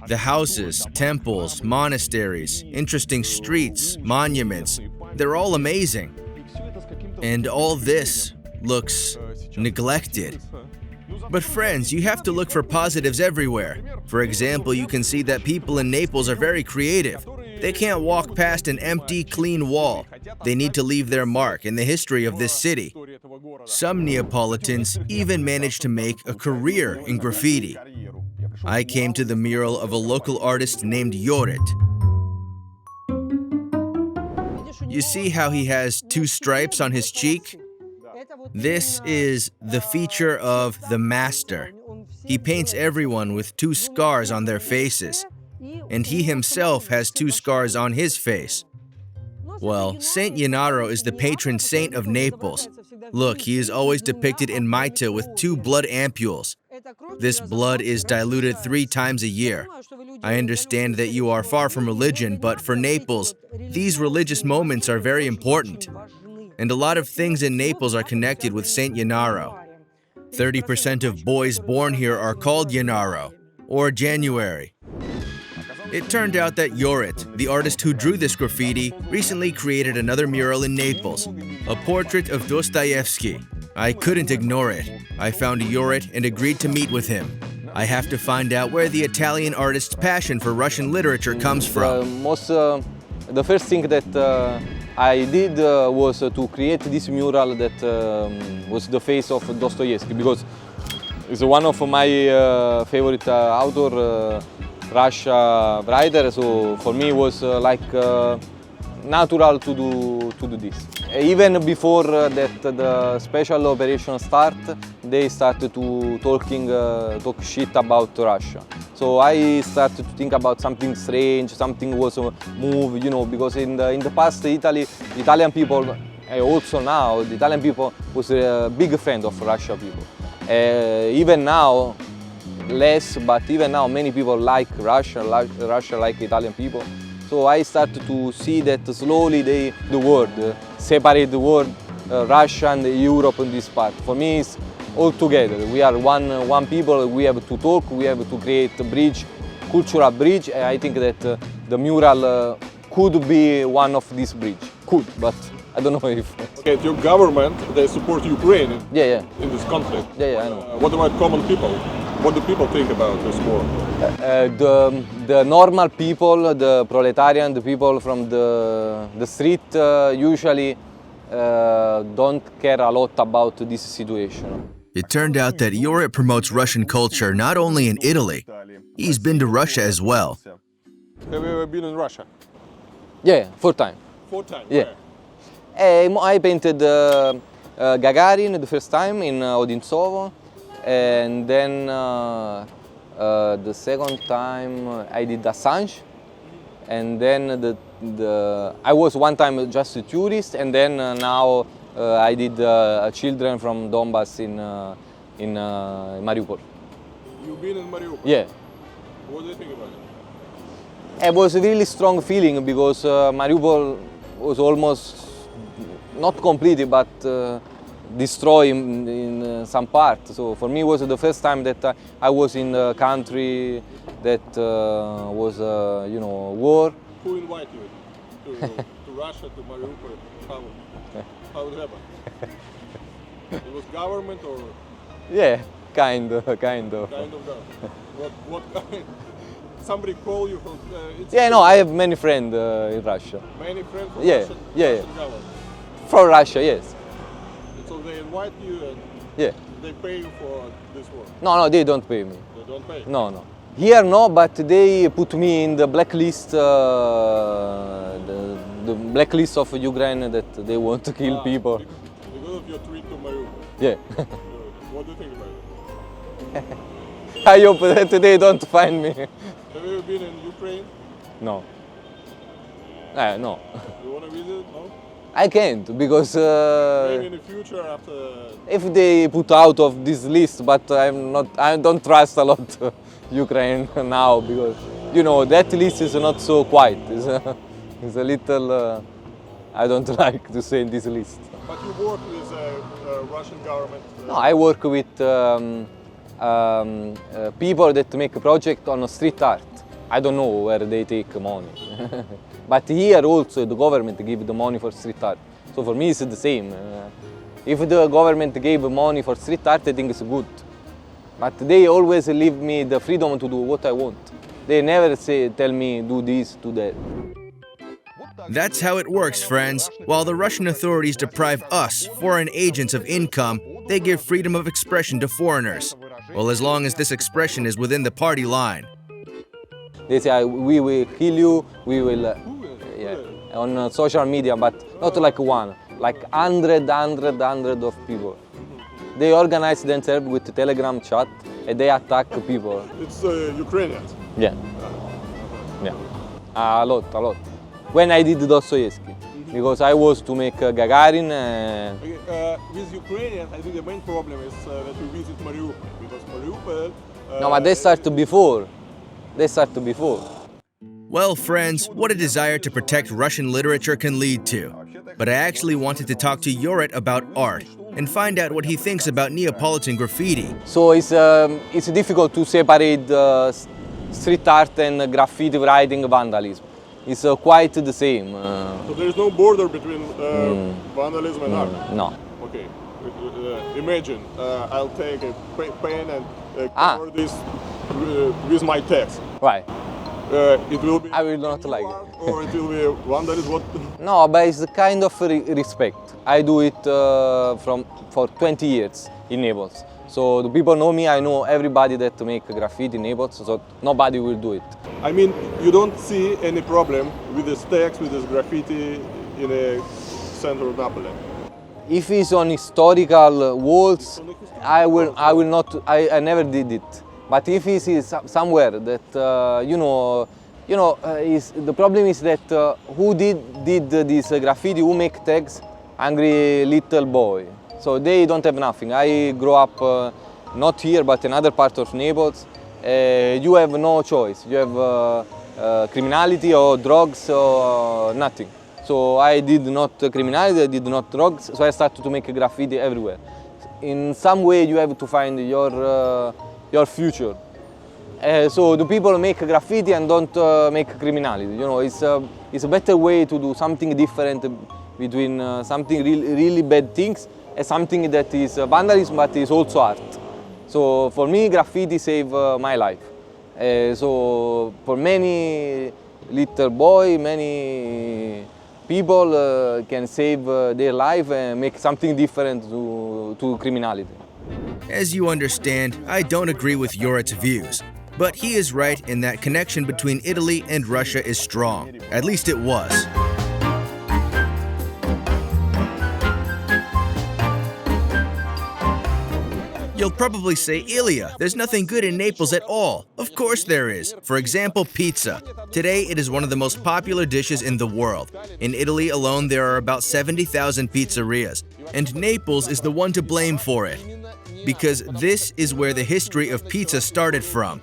The houses, temples, monasteries, interesting streets, monuments, they're all amazing. And all this looks neglected. But friends, you have to look for positives everywhere. For example, you can see that people in Naples are very creative. They can't walk past an empty, clean wall. They need to leave their mark in the history of this city. Some Neapolitans even managed to make a career in graffiti. I came to the mural of a local artist named Jorit. You see how he has two stripes on his cheek? This is the feature of the master. He paints everyone with two scars on their faces, and he himself has two scars on his face. Well, Saint Gennaro is the patron saint of Naples. Look, he is always depicted in mitre with two blood ampules. This blood is diluted 3 times a year. I understand that you are far from religion, but for Naples, these religious moments are very important. And a lot of things in Naples are connected with Saint Gennaro. 30% of boys born here are called Gennaro, or January. It turned out that Jorit, the artist who drew this graffiti, recently created another mural in Naples, a portrait of Dostoevsky. I couldn't ignore it. I found Jorit and agreed to meet with him. I have to find out where the Italian artist's passion for Russian literature comes from. The first thing that I did was to create this mural that was the face of Dostoevsky, because it's one of my favorite author, Russia writer. So for me it was natural to do this. Even before that the special operation start, they started to talk shit about Russia. So I started to think about something strange, something was a move, you know, because in the past Italian people, also now, the Italian people was a big fan of Russia people. Even now, less, but even now many people like Russia like Italian people. So I started to see that slowly the world, separate the world, Russia and Europe in this part. For me, it's all together. We are one people, we have to talk, we have to create a bridge, cultural bridge. And I think that the mural could be one of this bridge. Could, but I don't know if... Okay, your government, they support Ukraine in this conflict. Yeah, I know. What about common people? What do people think about this war? The normal people, the proletarian, the people from the street usually don't care a lot about this situation. It turned out that Yorit promotes Russian culture not only in Italy, he's been to Russia as well. Have you ever been in Russia? Yeah, 4 times. 4 times. Yeah. I painted Gagarin the first time in Odintsovo, and then the second time I did Assange, and then I was one time just a tourist, and then now I did children from Donbass in Mariupol. You've been in Mariupol? Yeah. What do you think about it? It was a really strong feeling because Mariupol was almost not completed but destroyed in some part. So for me it was the first time that I was in a country that was, war. Who invited you to Russia, to Mariupol? How it happened? It was government or? Yeah, kind of. Kind of government. What kind? Somebody call you from? Yeah, no, I have many friends in Russia. Many friends from Yeah, Russian, yeah, Russian yeah. government. From Russia, yes. So they invite you and Yeah. they pay you for this work. No, they don't pay me. They don't pay. No. Here no, but they put me in the blacklist, the blacklist of Ukraine that they want to kill people. Because of your trip to Mariupol. Yeah. What do you think about it? I hope that they don't find me. Have you ever been in Ukraine? No. No. You want to visit? No? I can't because Maybe in the future after. if they put out of this list, but I don't trust a lot Ukraine now because that list is not so quiet. It's a little. I don't like to say in this list. But you work with Russian government. No, I work with people that make a project on street art. I don't know where they take money. But here also the government give the money for street art. So for me it's the same. If the government gave money for street art, I think it's good. But they always leave me the freedom to do what I want. They never tell me do this, do that. That's how it works, friends. While the Russian authorities deprive us, foreign agents, of income, they give freedom of expression to foreigners. Well, as long as this expression is within the party line. They say we will kill you, we will, on social media, but not like one, like hundred of people. They organize themselves with Telegram chat and they attack people. It's Ukrainians. Yeah. A lot. When I did Dostoevsky, because I was to make Gagarin. With Ukrainians, I think the main problem is that you visit Mariupol, because Mariupol. No, but they start before. Well, friends, what a desire to protect Russian literature can lead to. But I actually wanted to talk to Yorit about art and find out what he thinks about Neapolitan graffiti. So it's difficult to separate street art and graffiti writing vandalism. It's quite the same. So there is no border between vandalism and art? No. Okay. Imagine I'll take a pen and cover this with my text. Right. It will be. I will not like it. Or it will be vandalism. What? No, but it's a kind of respect. I do it for 20 years in Naples. So the people know me, I know everybody that make graffiti in Naples, so nobody will do it. I mean, you don't see any problem with this text, with this graffiti in the center of Napoli? If it's on historical walls, I never did it. But if it's somewhere that, the problem is that who did this graffiti, who make tags? Angry little boy. So they don't have nothing. I grew up not here, but in another part of Naples. You have no choice. You have criminality or drugs or nothing. So I did not criminality, I did not drugs, so I started to make graffiti everywhere. In some way you have to find your future. So the people make graffiti and don't make criminality. It's a better way to do something different between something really bad things and something that is vandalism but is also art. So for me graffiti saved my life. So for many little boy, many people can save their life and make something different to criminality. As you understand, I don't agree with Joret's views. But he is right in that connection between Italy and Russia is strong. At least it was. You'll probably say, Ilya, there's nothing good in Naples at all. Of course there is. For example, pizza. Today, it is one of the most popular dishes in the world. In Italy alone, there are about 70,000 pizzerias. And Naples is the one to blame for it. Because this is where the history of pizza started from.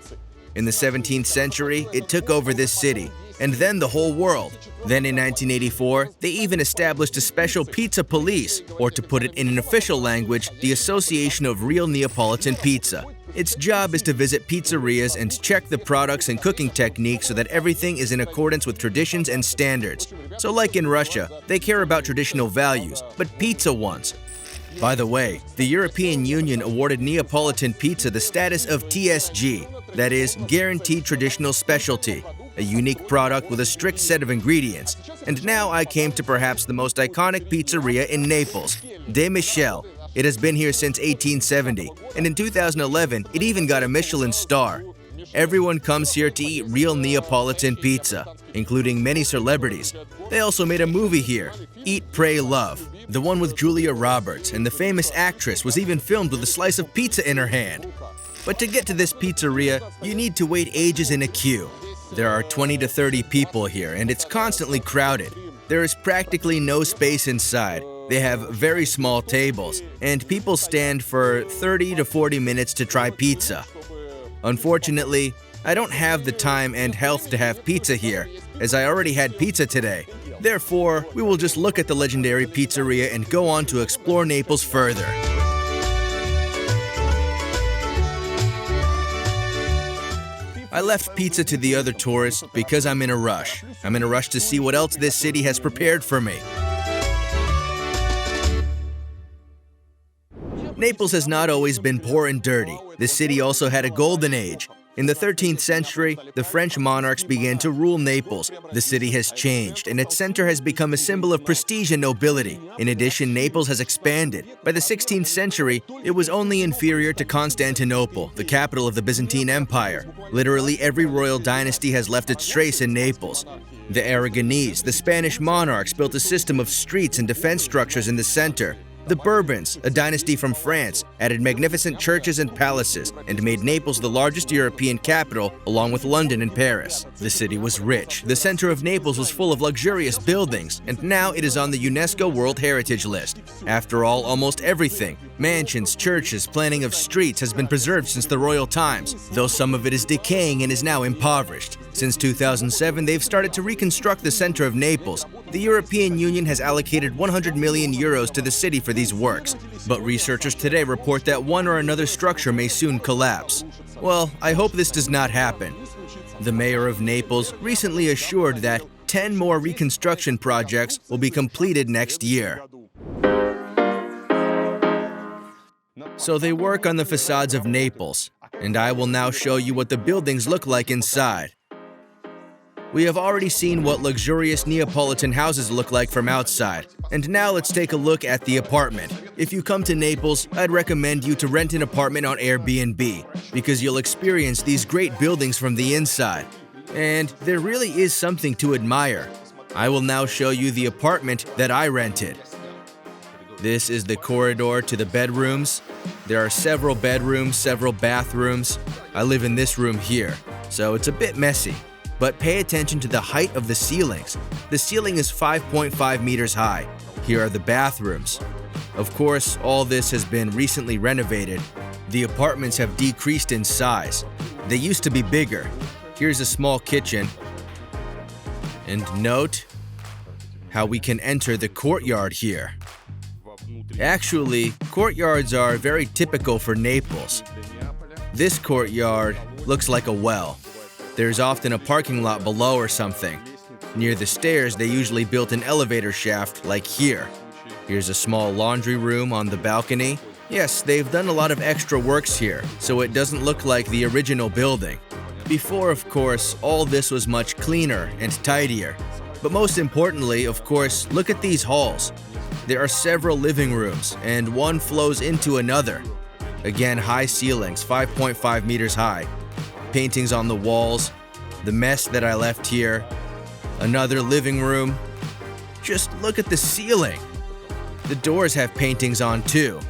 In the 17th century, it took over this city, and then the whole world. Then in 1984, they even established a special pizza police, or to put it in an official language, the Association of Real Neapolitan Pizza. Its job is to visit pizzerias and check the products and cooking techniques so that everything is in accordance with traditions and standards. So like in Russia, they care about traditional values, but pizza ones. By the way, the European Union awarded Neapolitan pizza the status of TSG, that is, Guaranteed Traditional Specialty, a unique product with a strict set of ingredients. And now I came to perhaps the most iconic pizzeria in Naples, De Michele. It has been here since 1870, and in 2011, it even got a Michelin star. Everyone comes here to eat real Neapolitan pizza, including many celebrities. They also made a movie here, Eat, Pray, Love. The one with Julia Roberts, and the famous actress was even filmed with a slice of pizza in her hand. But to get to this pizzeria, you need to wait ages in a queue. There are 20 to 30 people here, and it's constantly crowded. There is practically no space inside. They have very small tables, and people stand for 30 to 40 minutes to try pizza. Unfortunately, I don't have the time and health to have pizza here, as I already had pizza today. Therefore, we will just look at the legendary pizzeria and go on to explore Naples further. I left pizza to the other tourists because I'm in a rush. I'm in a rush to see what else this city has prepared for me. Naples has not always been poor and dirty. This city also had a golden age. In the 13th century, the French monarchs began to rule Naples. The city has changed, and its center has become a symbol of prestige and nobility. In addition, Naples has expanded. By the 16th century, it was only inferior to Constantinople, the capital of the Byzantine Empire. Literally every royal dynasty has left its trace in Naples. The Aragonese, the Spanish monarchs, built a system of streets and defense structures in the center. The Bourbons, a dynasty from France, added magnificent churches and palaces and made Naples the largest European capital, along with London and Paris. The city was rich. The center of Naples was full of luxurious buildings, and now it is on the UNESCO World Heritage List. After all, almost everything, mansions, churches, planning of streets, has been preserved since the royal times, though some of it is decaying and is now impoverished. Since 2007, they've started to reconstruct the center of Naples. The European Union has allocated 100 million euros to the city for these works, but researchers today report that one or another structure may soon collapse. Well, I hope this does not happen. The mayor of Naples recently assured that 10 more reconstruction projects will be completed next year. So they work on the facades of Naples, and I will now show you what the buildings look like inside. We have already seen what luxurious Neapolitan houses look like from outside, and now let's take a look at the apartment. If you come to Naples, I'd recommend you to rent an apartment on Airbnb, because you'll experience these great buildings from the inside. And there really is something to admire. I will now show you the apartment that I rented. This is the corridor to the bedrooms. There are several bedrooms, several bathrooms. I live in this room here, so it's a bit messy. But pay attention to the height of the ceilings. The ceiling is 5.5 meters high. Here are the bathrooms. Of course, all this has been recently renovated. The apartments have decreased in size. They used to be bigger. Here's a small kitchen. And note how we can enter the courtyard here. Actually, courtyards are very typical for Naples. This courtyard looks like a well. There's often a parking lot below or something. Near the stairs, they usually built an elevator shaft like here. Here's a small laundry room on the balcony. Yes, they've done a lot of extra works here, so it doesn't look like the original building. Before, of course, all this was much cleaner and tidier. But most importantly, of course, look at these halls. There are several living rooms, and one flows into another. Again, high ceilings, 5.5 meters high. Paintings on the walls. The mess that I left here. Another living room. Just look at the ceiling. The doors have paintings on too.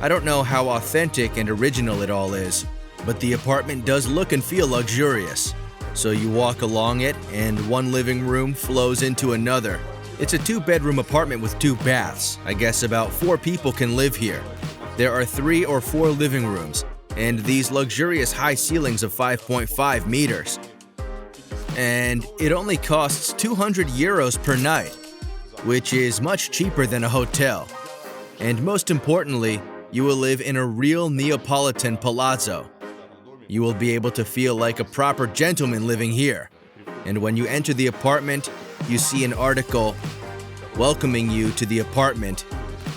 I don't know how authentic and original it all is, but the apartment does look and feel luxurious. So you walk along it, and one living room flows into another. It's a 2-bedroom apartment with 2 baths. I guess about 4 people can live here. There are 3 or 4 living rooms, and these luxurious high ceilings of 5.5 meters. And it only costs 200 euros per night, which is much cheaper than a hotel. And most importantly, you will live in a real Neapolitan palazzo. You will be able to feel like a proper gentleman living here. And when you enter the apartment, you see an article welcoming you to the apartment.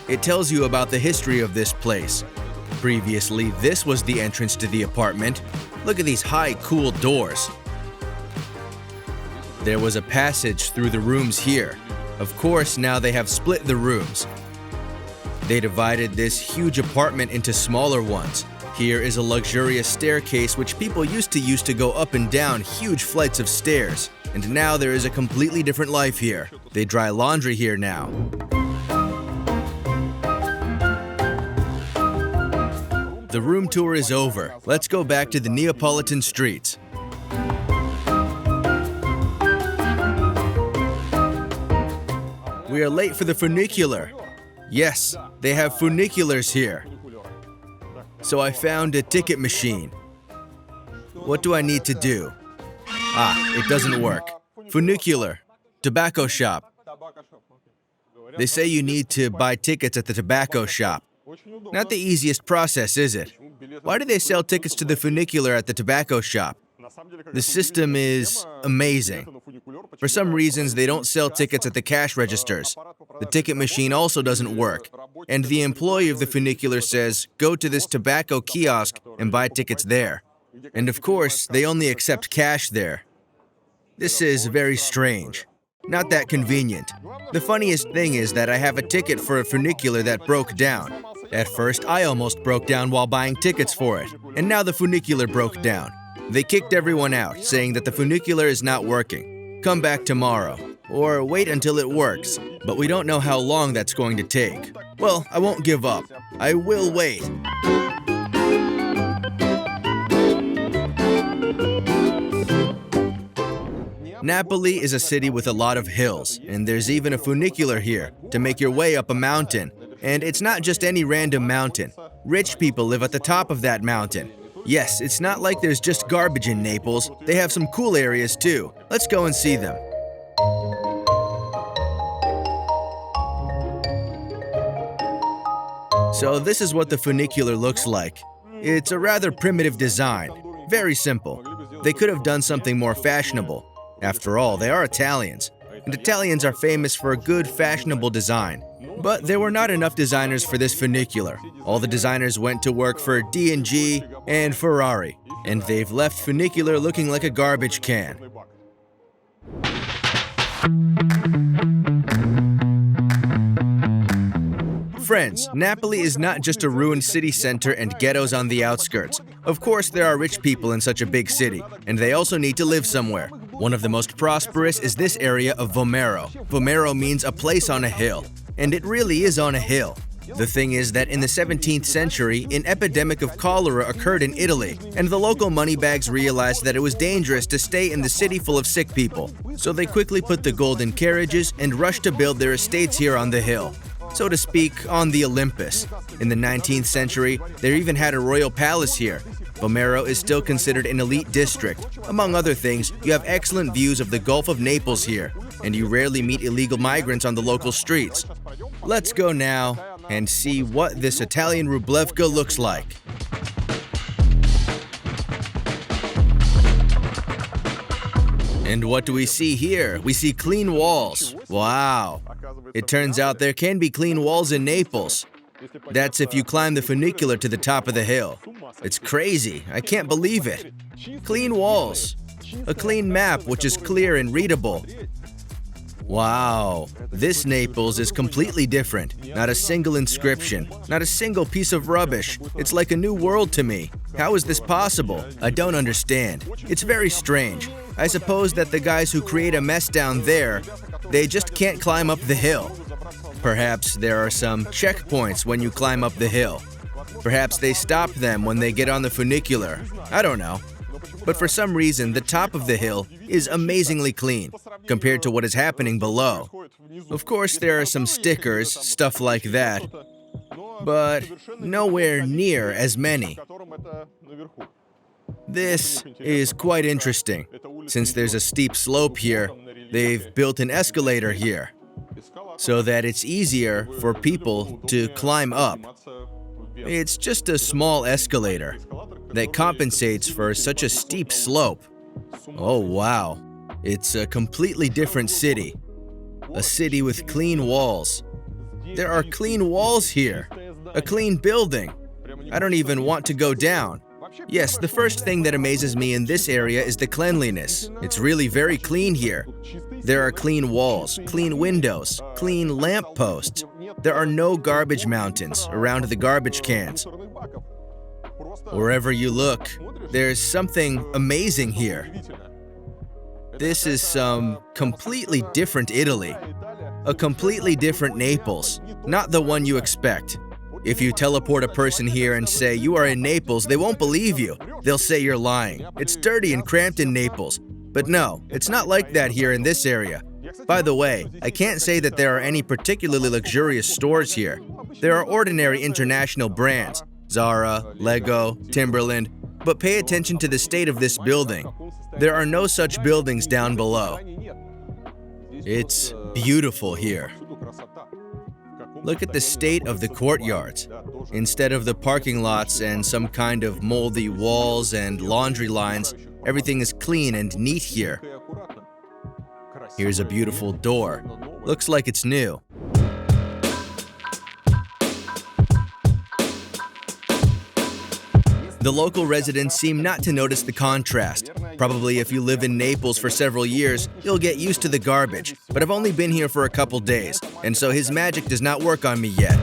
It tells you about the history of this place. Previously, this was the entrance to the apartment. Look at these high, cool doors. There was a passage through the rooms here. Of course, now they have split the rooms. They divided this huge apartment into smaller ones. Here is a luxurious staircase which people used to use to go up and down huge flights of stairs. And now there is a completely different life here. They dry laundry here now. The room tour is over. Let's go back to the Neapolitan streets. We are late for the funicular. Yes, they have funiculars here. So I found a ticket machine. What do I need to do? Ah, it doesn't work. Funicular, tobacco shop. They say you need to buy tickets at the tobacco shop. Not the easiest process, is it? Why do they sell tickets to the funicular at the tobacco shop? The system is amazing. For some reasons, they don't sell tickets at the cash registers. The ticket machine also doesn't work. And the employee of the funicular says, go to this tobacco kiosk and buy tickets there. And of course, they only accept cash there. This is very strange. Not that convenient. The funniest thing is that I have a ticket for a funicular that broke down. At first, I almost broke down while buying tickets for it. And now the funicular broke down. They kicked everyone out, saying that the funicular is not working. Come back tomorrow. Or wait until it works. But we don't know how long that's going to take. Well, I won't give up. I will wait. Napoli is a city with a lot of hills, and there's even a funicular here to make your way up a mountain. And it's not just any random mountain. Rich people live at the top of that mountain. Yes, it's not like there's just garbage in Naples. They have some cool areas too. Let's go and see them. So this is what the funicular looks like. It's a rather primitive design. Very simple. They could have done something more fashionable. After all, they are Italians. And Italians are famous for a good, fashionable design. But there were not enough designers for this funicular. All the designers went to work for D&G and Ferrari. And they've left funicular looking like a garbage can. Friends, Napoli is not just a ruined city center and ghettos on the outskirts. Of course, there are rich people in such a big city, and they also need to live somewhere. One of the most prosperous is this area of Vomero. Vomero means a place on a hill, and it really is on a hill. The thing is that in the 17th century, an epidemic of cholera occurred in Italy, and the local moneybags realized that it was dangerous to stay in the city full of sick people. So they quickly put the golden carriages and rushed to build their estates here on the hill. So to speak, on the Olympus. In the 19th century, they even had a royal palace here. Vomero is still considered an elite district. Among other things, you have excellent views of the Gulf of Naples here, and you rarely meet illegal migrants on the local streets. Let's go now and see what this Italian Wróblewka looks like. And what do we see here? We see clean walls. Wow. It turns out there can be clean walls in Naples. That's if you climb the funicular to the top of the hill. It's crazy. I can't believe it. Clean walls. A clean map which is clear and readable. Wow, this Naples is completely different. Not a single inscription, not a single piece of rubbish. It's like a new world to me. How is this possible? I don't understand. It's very strange. I suppose that the guys who create a mess down there, they just can't climb up the hill. Perhaps there are some checkpoints when you climb up the hill. Perhaps they stop them when they get on the funicular. I don't know. But for some reason, the top of the hill is amazingly clean compared to what is happening below. Of course, there are some stickers, stuff like that, but nowhere near as many. This is quite interesting. Since there's a steep slope here, they've built an escalator here so that it's easier for people to climb up. It's just a small escalator that compensates for such a steep slope. Oh wow, it's a completely different city. A city with clean walls. There are clean walls here. A clean building. I don't even want to go down. Yes, the first thing that amazes me in this area is the cleanliness. It's really very clean here. There are clean walls, clean windows, clean lampposts. There are no garbage mountains around the garbage cans. Wherever you look, there's something amazing here. This is some completely different Italy. A completely different Naples, not the one you expect. If you teleport a person here and say you are in Naples, they won't believe you. They'll say you're lying. It's dirty and cramped in Naples. But no, it's not like that here in this area. By the way, I can't say that there are any particularly luxurious stores here. There are ordinary international brands, Zara, Lego, Timberland, but pay attention to the state of this building. There are no such buildings down below. It's beautiful here. Look at the state of the courtyards. Instead of the parking lots and some kind of moldy walls and laundry lines, everything is clean and neat here. Here's a beautiful door. Looks like it's new. The local residents seem not to notice the contrast. Probably if you live in Naples for several years, you'll get used to the garbage. But I've only been here for a couple days, and so his magic does not work on me yet.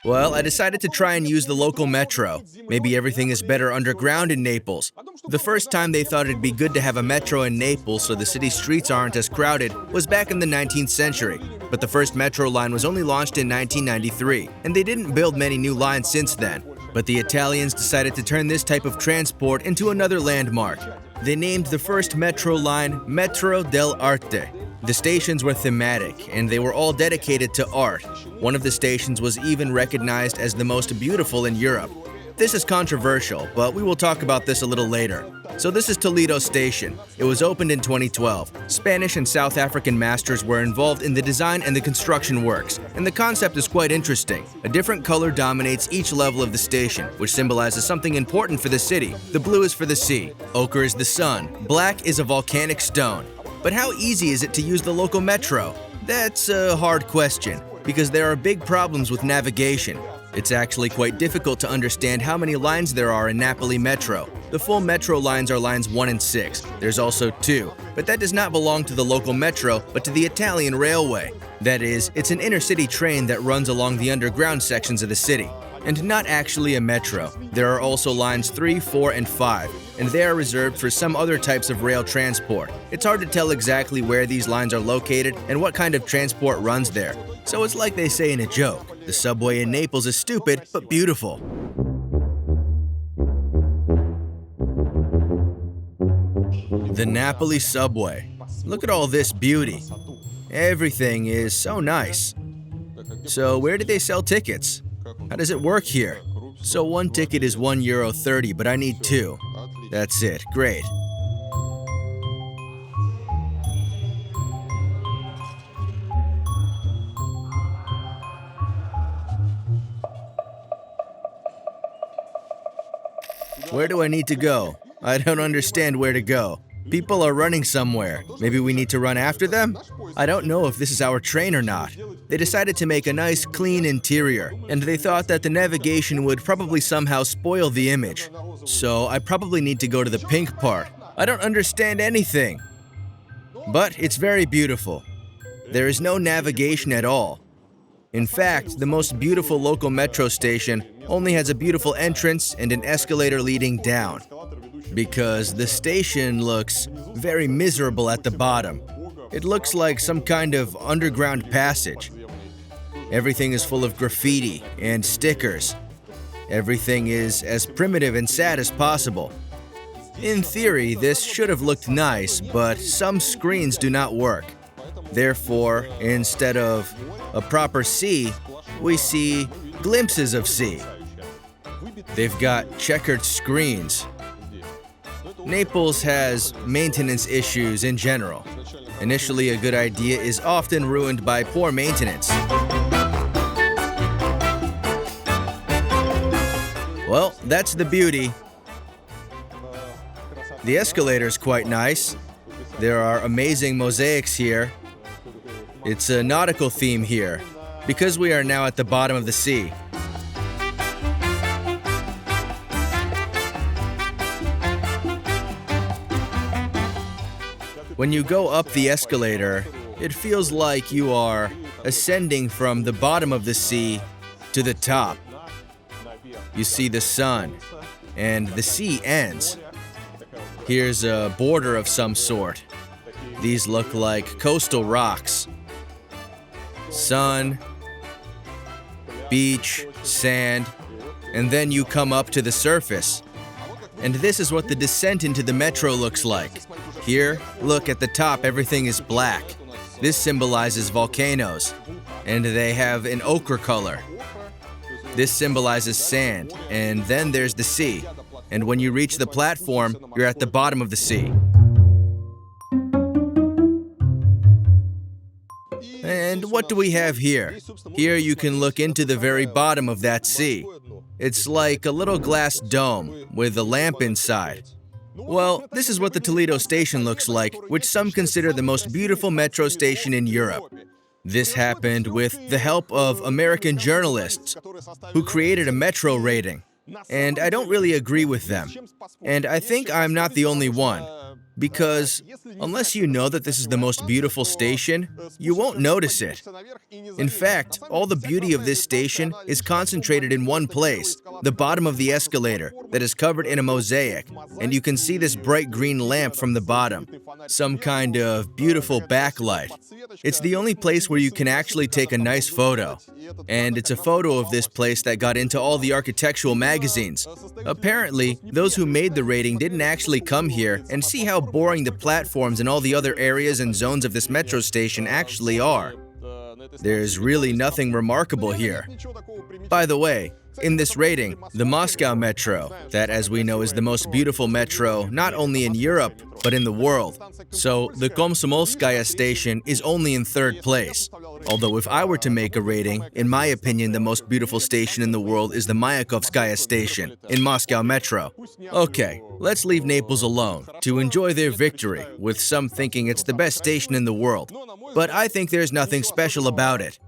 Well, I decided to try and use the local metro. Maybe everything is better underground in Naples. The first time they thought it'd be good to have a metro in Naples so the city streets aren't as crowded was back in the 19th century. But the first metro line was only launched in 1993, and they didn't build many new lines since then. But the Italians decided to turn this type of transport into another landmark. They named the first metro line Metro dell'Arte. The stations were thematic, and they were all dedicated to art. One of the stations was even recognized as the most beautiful in Europe. This is controversial, but we will talk about this a little later. So this is Toledo Station. It was opened in 2012. Spanish and South African masters were involved in the design and the construction works, and the concept is quite interesting. A different color dominates each level of the station, which symbolizes something important for the city. The blue is for the sea, ochre is the sun, black is a volcanic stone. But how easy is it to use the local metro? That's a hard question, because there are big problems with navigation. It's actually quite difficult to understand how many lines there are in Napoli Metro. The full metro lines are lines 1 and 6. There's also 2, but that does not belong to the local metro, but to the Italian railway. That is, it's an inner-city train that runs along the underground sections of the city, and not actually a metro. There are also lines 3, 4, and 5, and they are reserved for some other types of rail transport. It's hard to tell exactly where these lines are located and what kind of transport runs there. So it's like they say in a joke, the subway in Naples is stupid, but beautiful. The Napoli subway. Look at all this beauty. Everything is so nice. So where do they sell tickets? How does it work here? So one ticket is €1.30, but I need 2. That's it. Great. Where do I need to go? I don't understand where to go. People are running somewhere. Maybe we need to run after them? I don't know if this is our train or not. They decided to make a nice, clean interior, and they thought that the navigation would probably somehow spoil the image. So I probably need to go to the pink part. I don't understand anything. But it's very beautiful. There is no navigation at all. In fact, the most beautiful local metro station only has a beautiful entrance and an escalator leading down, because the station looks very miserable at the bottom. It looks like some kind of underground passage. Everything is full of graffiti and stickers. Everything is as primitive and sad as possible. In theory, this should have looked nice, but some screens do not work. Therefore, instead of a proper sea, we see glimpses of sea. They've got checkered screens. Naples has maintenance issues in general. Initially, a good idea is often ruined by poor maintenance. Well, that's the beauty. The escalator's quite nice. There are amazing mosaics here. It's a nautical theme here, because we are now at the bottom of the sea. When you go up the escalator, it feels like you are ascending from the bottom of the sea to the top. You see the sun, and the sea ends. Here's a border of some sort. These look like coastal rocks. Sun, beach, sand, and then you come up to the surface. And this is what the descent into the metro looks like. Here, look at the top, everything is black. This symbolizes volcanoes, and they have an ochre color. This symbolizes sand, and then there's the sea. And when you reach the platform, you're at the bottom of the sea. And what do we have here? Here you can look into the very bottom of that sea. It's like a little glass dome with a lamp inside. Well, this is what the Toledo station looks like, which some consider the most beautiful metro station in Europe. This happened with the help of American journalists who created a metro rating. And I don't really agree with them. And I think I'm not the only one. Because unless you know that this is the most beautiful station, you won't notice it. In fact, all the beauty of this station is concentrated in one place, the bottom of the escalator, that is covered in a mosaic, and you can see this bright green lamp from the bottom, some kind of beautiful backlight. It's the only place where you can actually take a nice photo. And it's a photo of this place that got into all the architectural magazines. Apparently, those who made the rating didn't actually come here and see how boring the platforms and all the other areas and zones of this metro station actually are. There's really nothing remarkable here. By the way, in this rating, the Moscow Metro, that as we know is the most beautiful metro not only in Europe, but in the world. So the Komsomolskaya station is only in third place. Although if I were to make a rating, in my opinion the most beautiful station in the world is the Mayakovskaya station in Moscow Metro. Okay, let's leave Naples alone to enjoy their victory, with some thinking it's the best station in the world. But I think there's nothing special about it.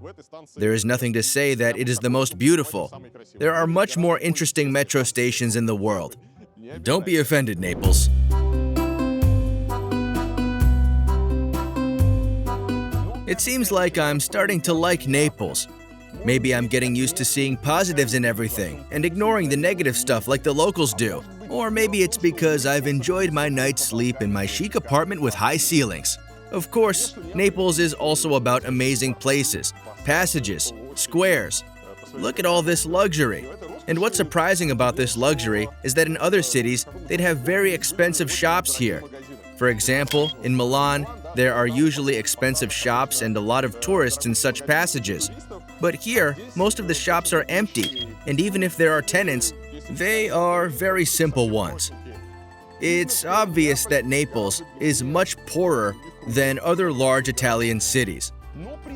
There is nothing to say that it is the most beautiful. There are much more interesting metro stations in the world. Don't be offended, Naples. It seems like I'm starting to like Naples. Maybe I'm getting used to seeing positives in everything and ignoring the negative stuff like the locals do. Or maybe it's because I've enjoyed my night's sleep in my chic apartment with high ceilings. Of course, Naples is also about amazing places, passages, squares. Look at all this luxury. And what's surprising about this luxury is that in other cities, they'd have very expensive shops here. For example, in Milan, there are usually expensive shops and a lot of tourists in such passages. But here, most of the shops are empty, and even if there are tenants, they are very simple ones. It's obvious that Naples is much poorer than other large Italian cities.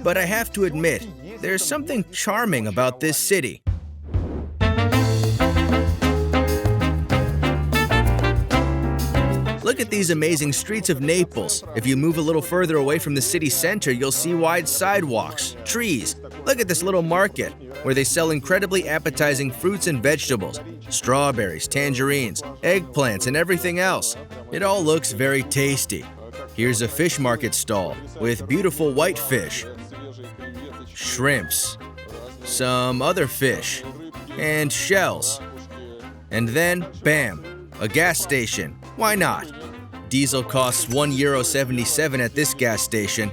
But I have to admit, there's something charming about this city. Look at these amazing streets of Naples. If you move a little further away from the city center, you'll see wide sidewalks, trees. Look at this little market where they sell incredibly appetizing fruits and vegetables, strawberries, tangerines, eggplants, and everything else. It all looks very tasty. Here's a fish market stall with beautiful white fish, shrimps, some other fish, and shells. And then, bam, a gas station. Why not? Diesel costs €1.77 at this gas station.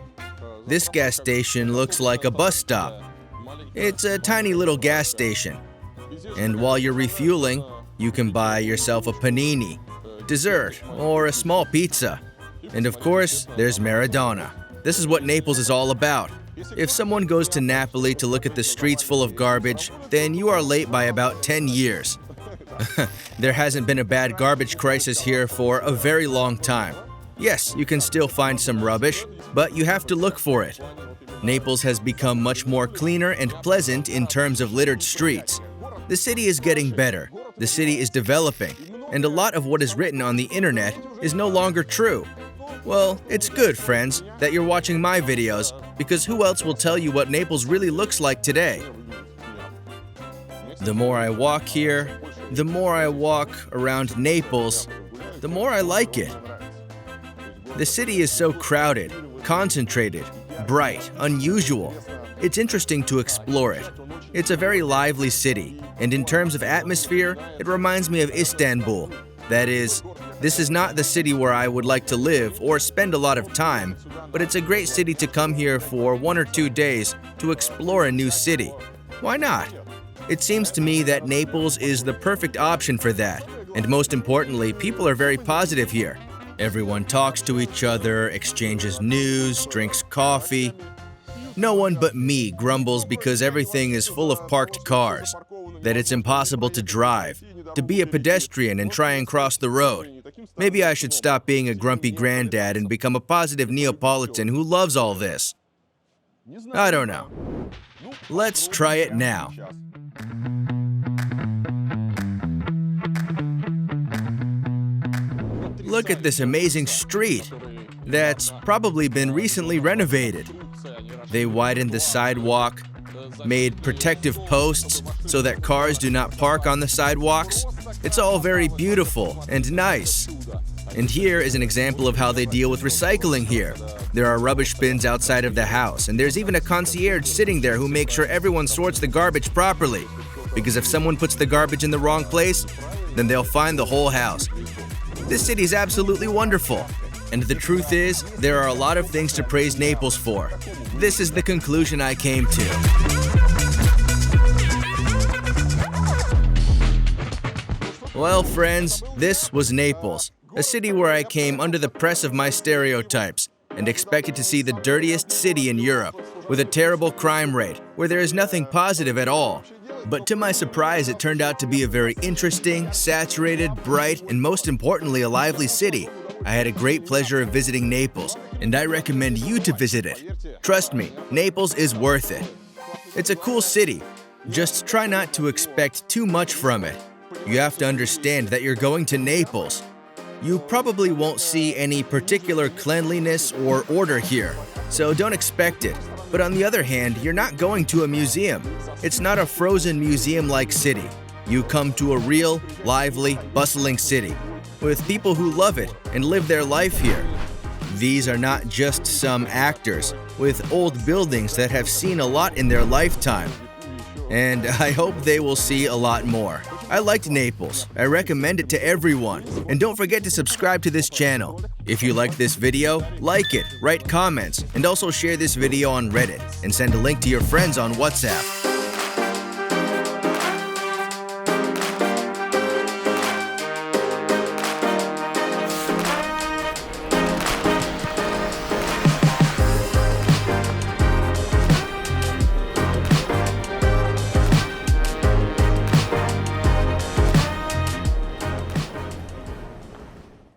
This gas station looks like a bus stop. It's a tiny little gas station. And while you're refueling, you can buy yourself a panini, dessert, or a small pizza. And of course, there's Maradona. This is what Naples is all about. If someone goes to Napoli to look at the streets full of garbage, then you are late by about 10 years. There hasn't been a bad garbage crisis here for a very long time. Yes, you can still find some rubbish, but you have to look for it. Naples has become much more cleaner and pleasant in terms of littered streets. The city is getting better, the city is developing, and a lot of what is written on the internet is no longer true. Well, it's good, friends, that you're watching my videos, because who else will tell you what Naples really looks like today? The more I walk here, the more I walk around Naples, the more I like it. The city is so crowded, concentrated, bright, unusual. It's interesting to explore it. It's a very lively city, and in terms of atmosphere, it reminds me of Istanbul. That is, this is not the city where I would like to live or spend a lot of time, but it's a great city to come here for 1 or 2 days to explore a new city. Why not? It seems to me that Naples is the perfect option for that, and most importantly, people are very positive here. Everyone talks to each other, exchanges news, drinks coffee. No one but me grumbles because everything is full of parked cars, that it's impossible to drive, to be a pedestrian and try and cross the road. Maybe I should stop being a grumpy granddad and become a positive Neapolitan who loves all this. I don't know. Let's try it now. Look at this amazing street that's probably been recently renovated. They widened the sidewalk, made protective posts so that cars do not park on the sidewalks. It's all very beautiful and nice. And here is an example of how they deal with recycling here. There are rubbish bins outside of the house, and there's even a concierge sitting there who makes sure everyone sorts the garbage properly. Because if someone puts the garbage in the wrong place, then they'll find the whole house. This city is absolutely wonderful. And the truth is, there are a lot of things to praise Naples for. This is the conclusion I came to. Well, friends, this was Naples, a city where I came under the press of my stereotypes and expected to see the dirtiest city in Europe, with a terrible crime rate, where there is nothing positive at all. But to my surprise, it turned out to be a very interesting, saturated, bright, and most importantly, a lively city. I had a great pleasure of visiting Naples, and I recommend you to visit it. Trust me, Naples is worth it. It's a cool city. Just try not to expect too much from it. You have to understand that you're going to Naples. You probably won't see any particular cleanliness or order here, so don't expect it. But on the other hand, you're not going to a museum. It's not a frozen museum-like city. You come to a real, lively, bustling city, with people who love it and live their life here. These are not just some actors with old buildings that have seen a lot in their lifetime. And I hope they will see a lot more. I liked Naples. I recommend it to everyone. And don't forget to subscribe to this channel. If you liked this video, like it, write comments, and also share this video on Reddit and send a link to your friends on WhatsApp.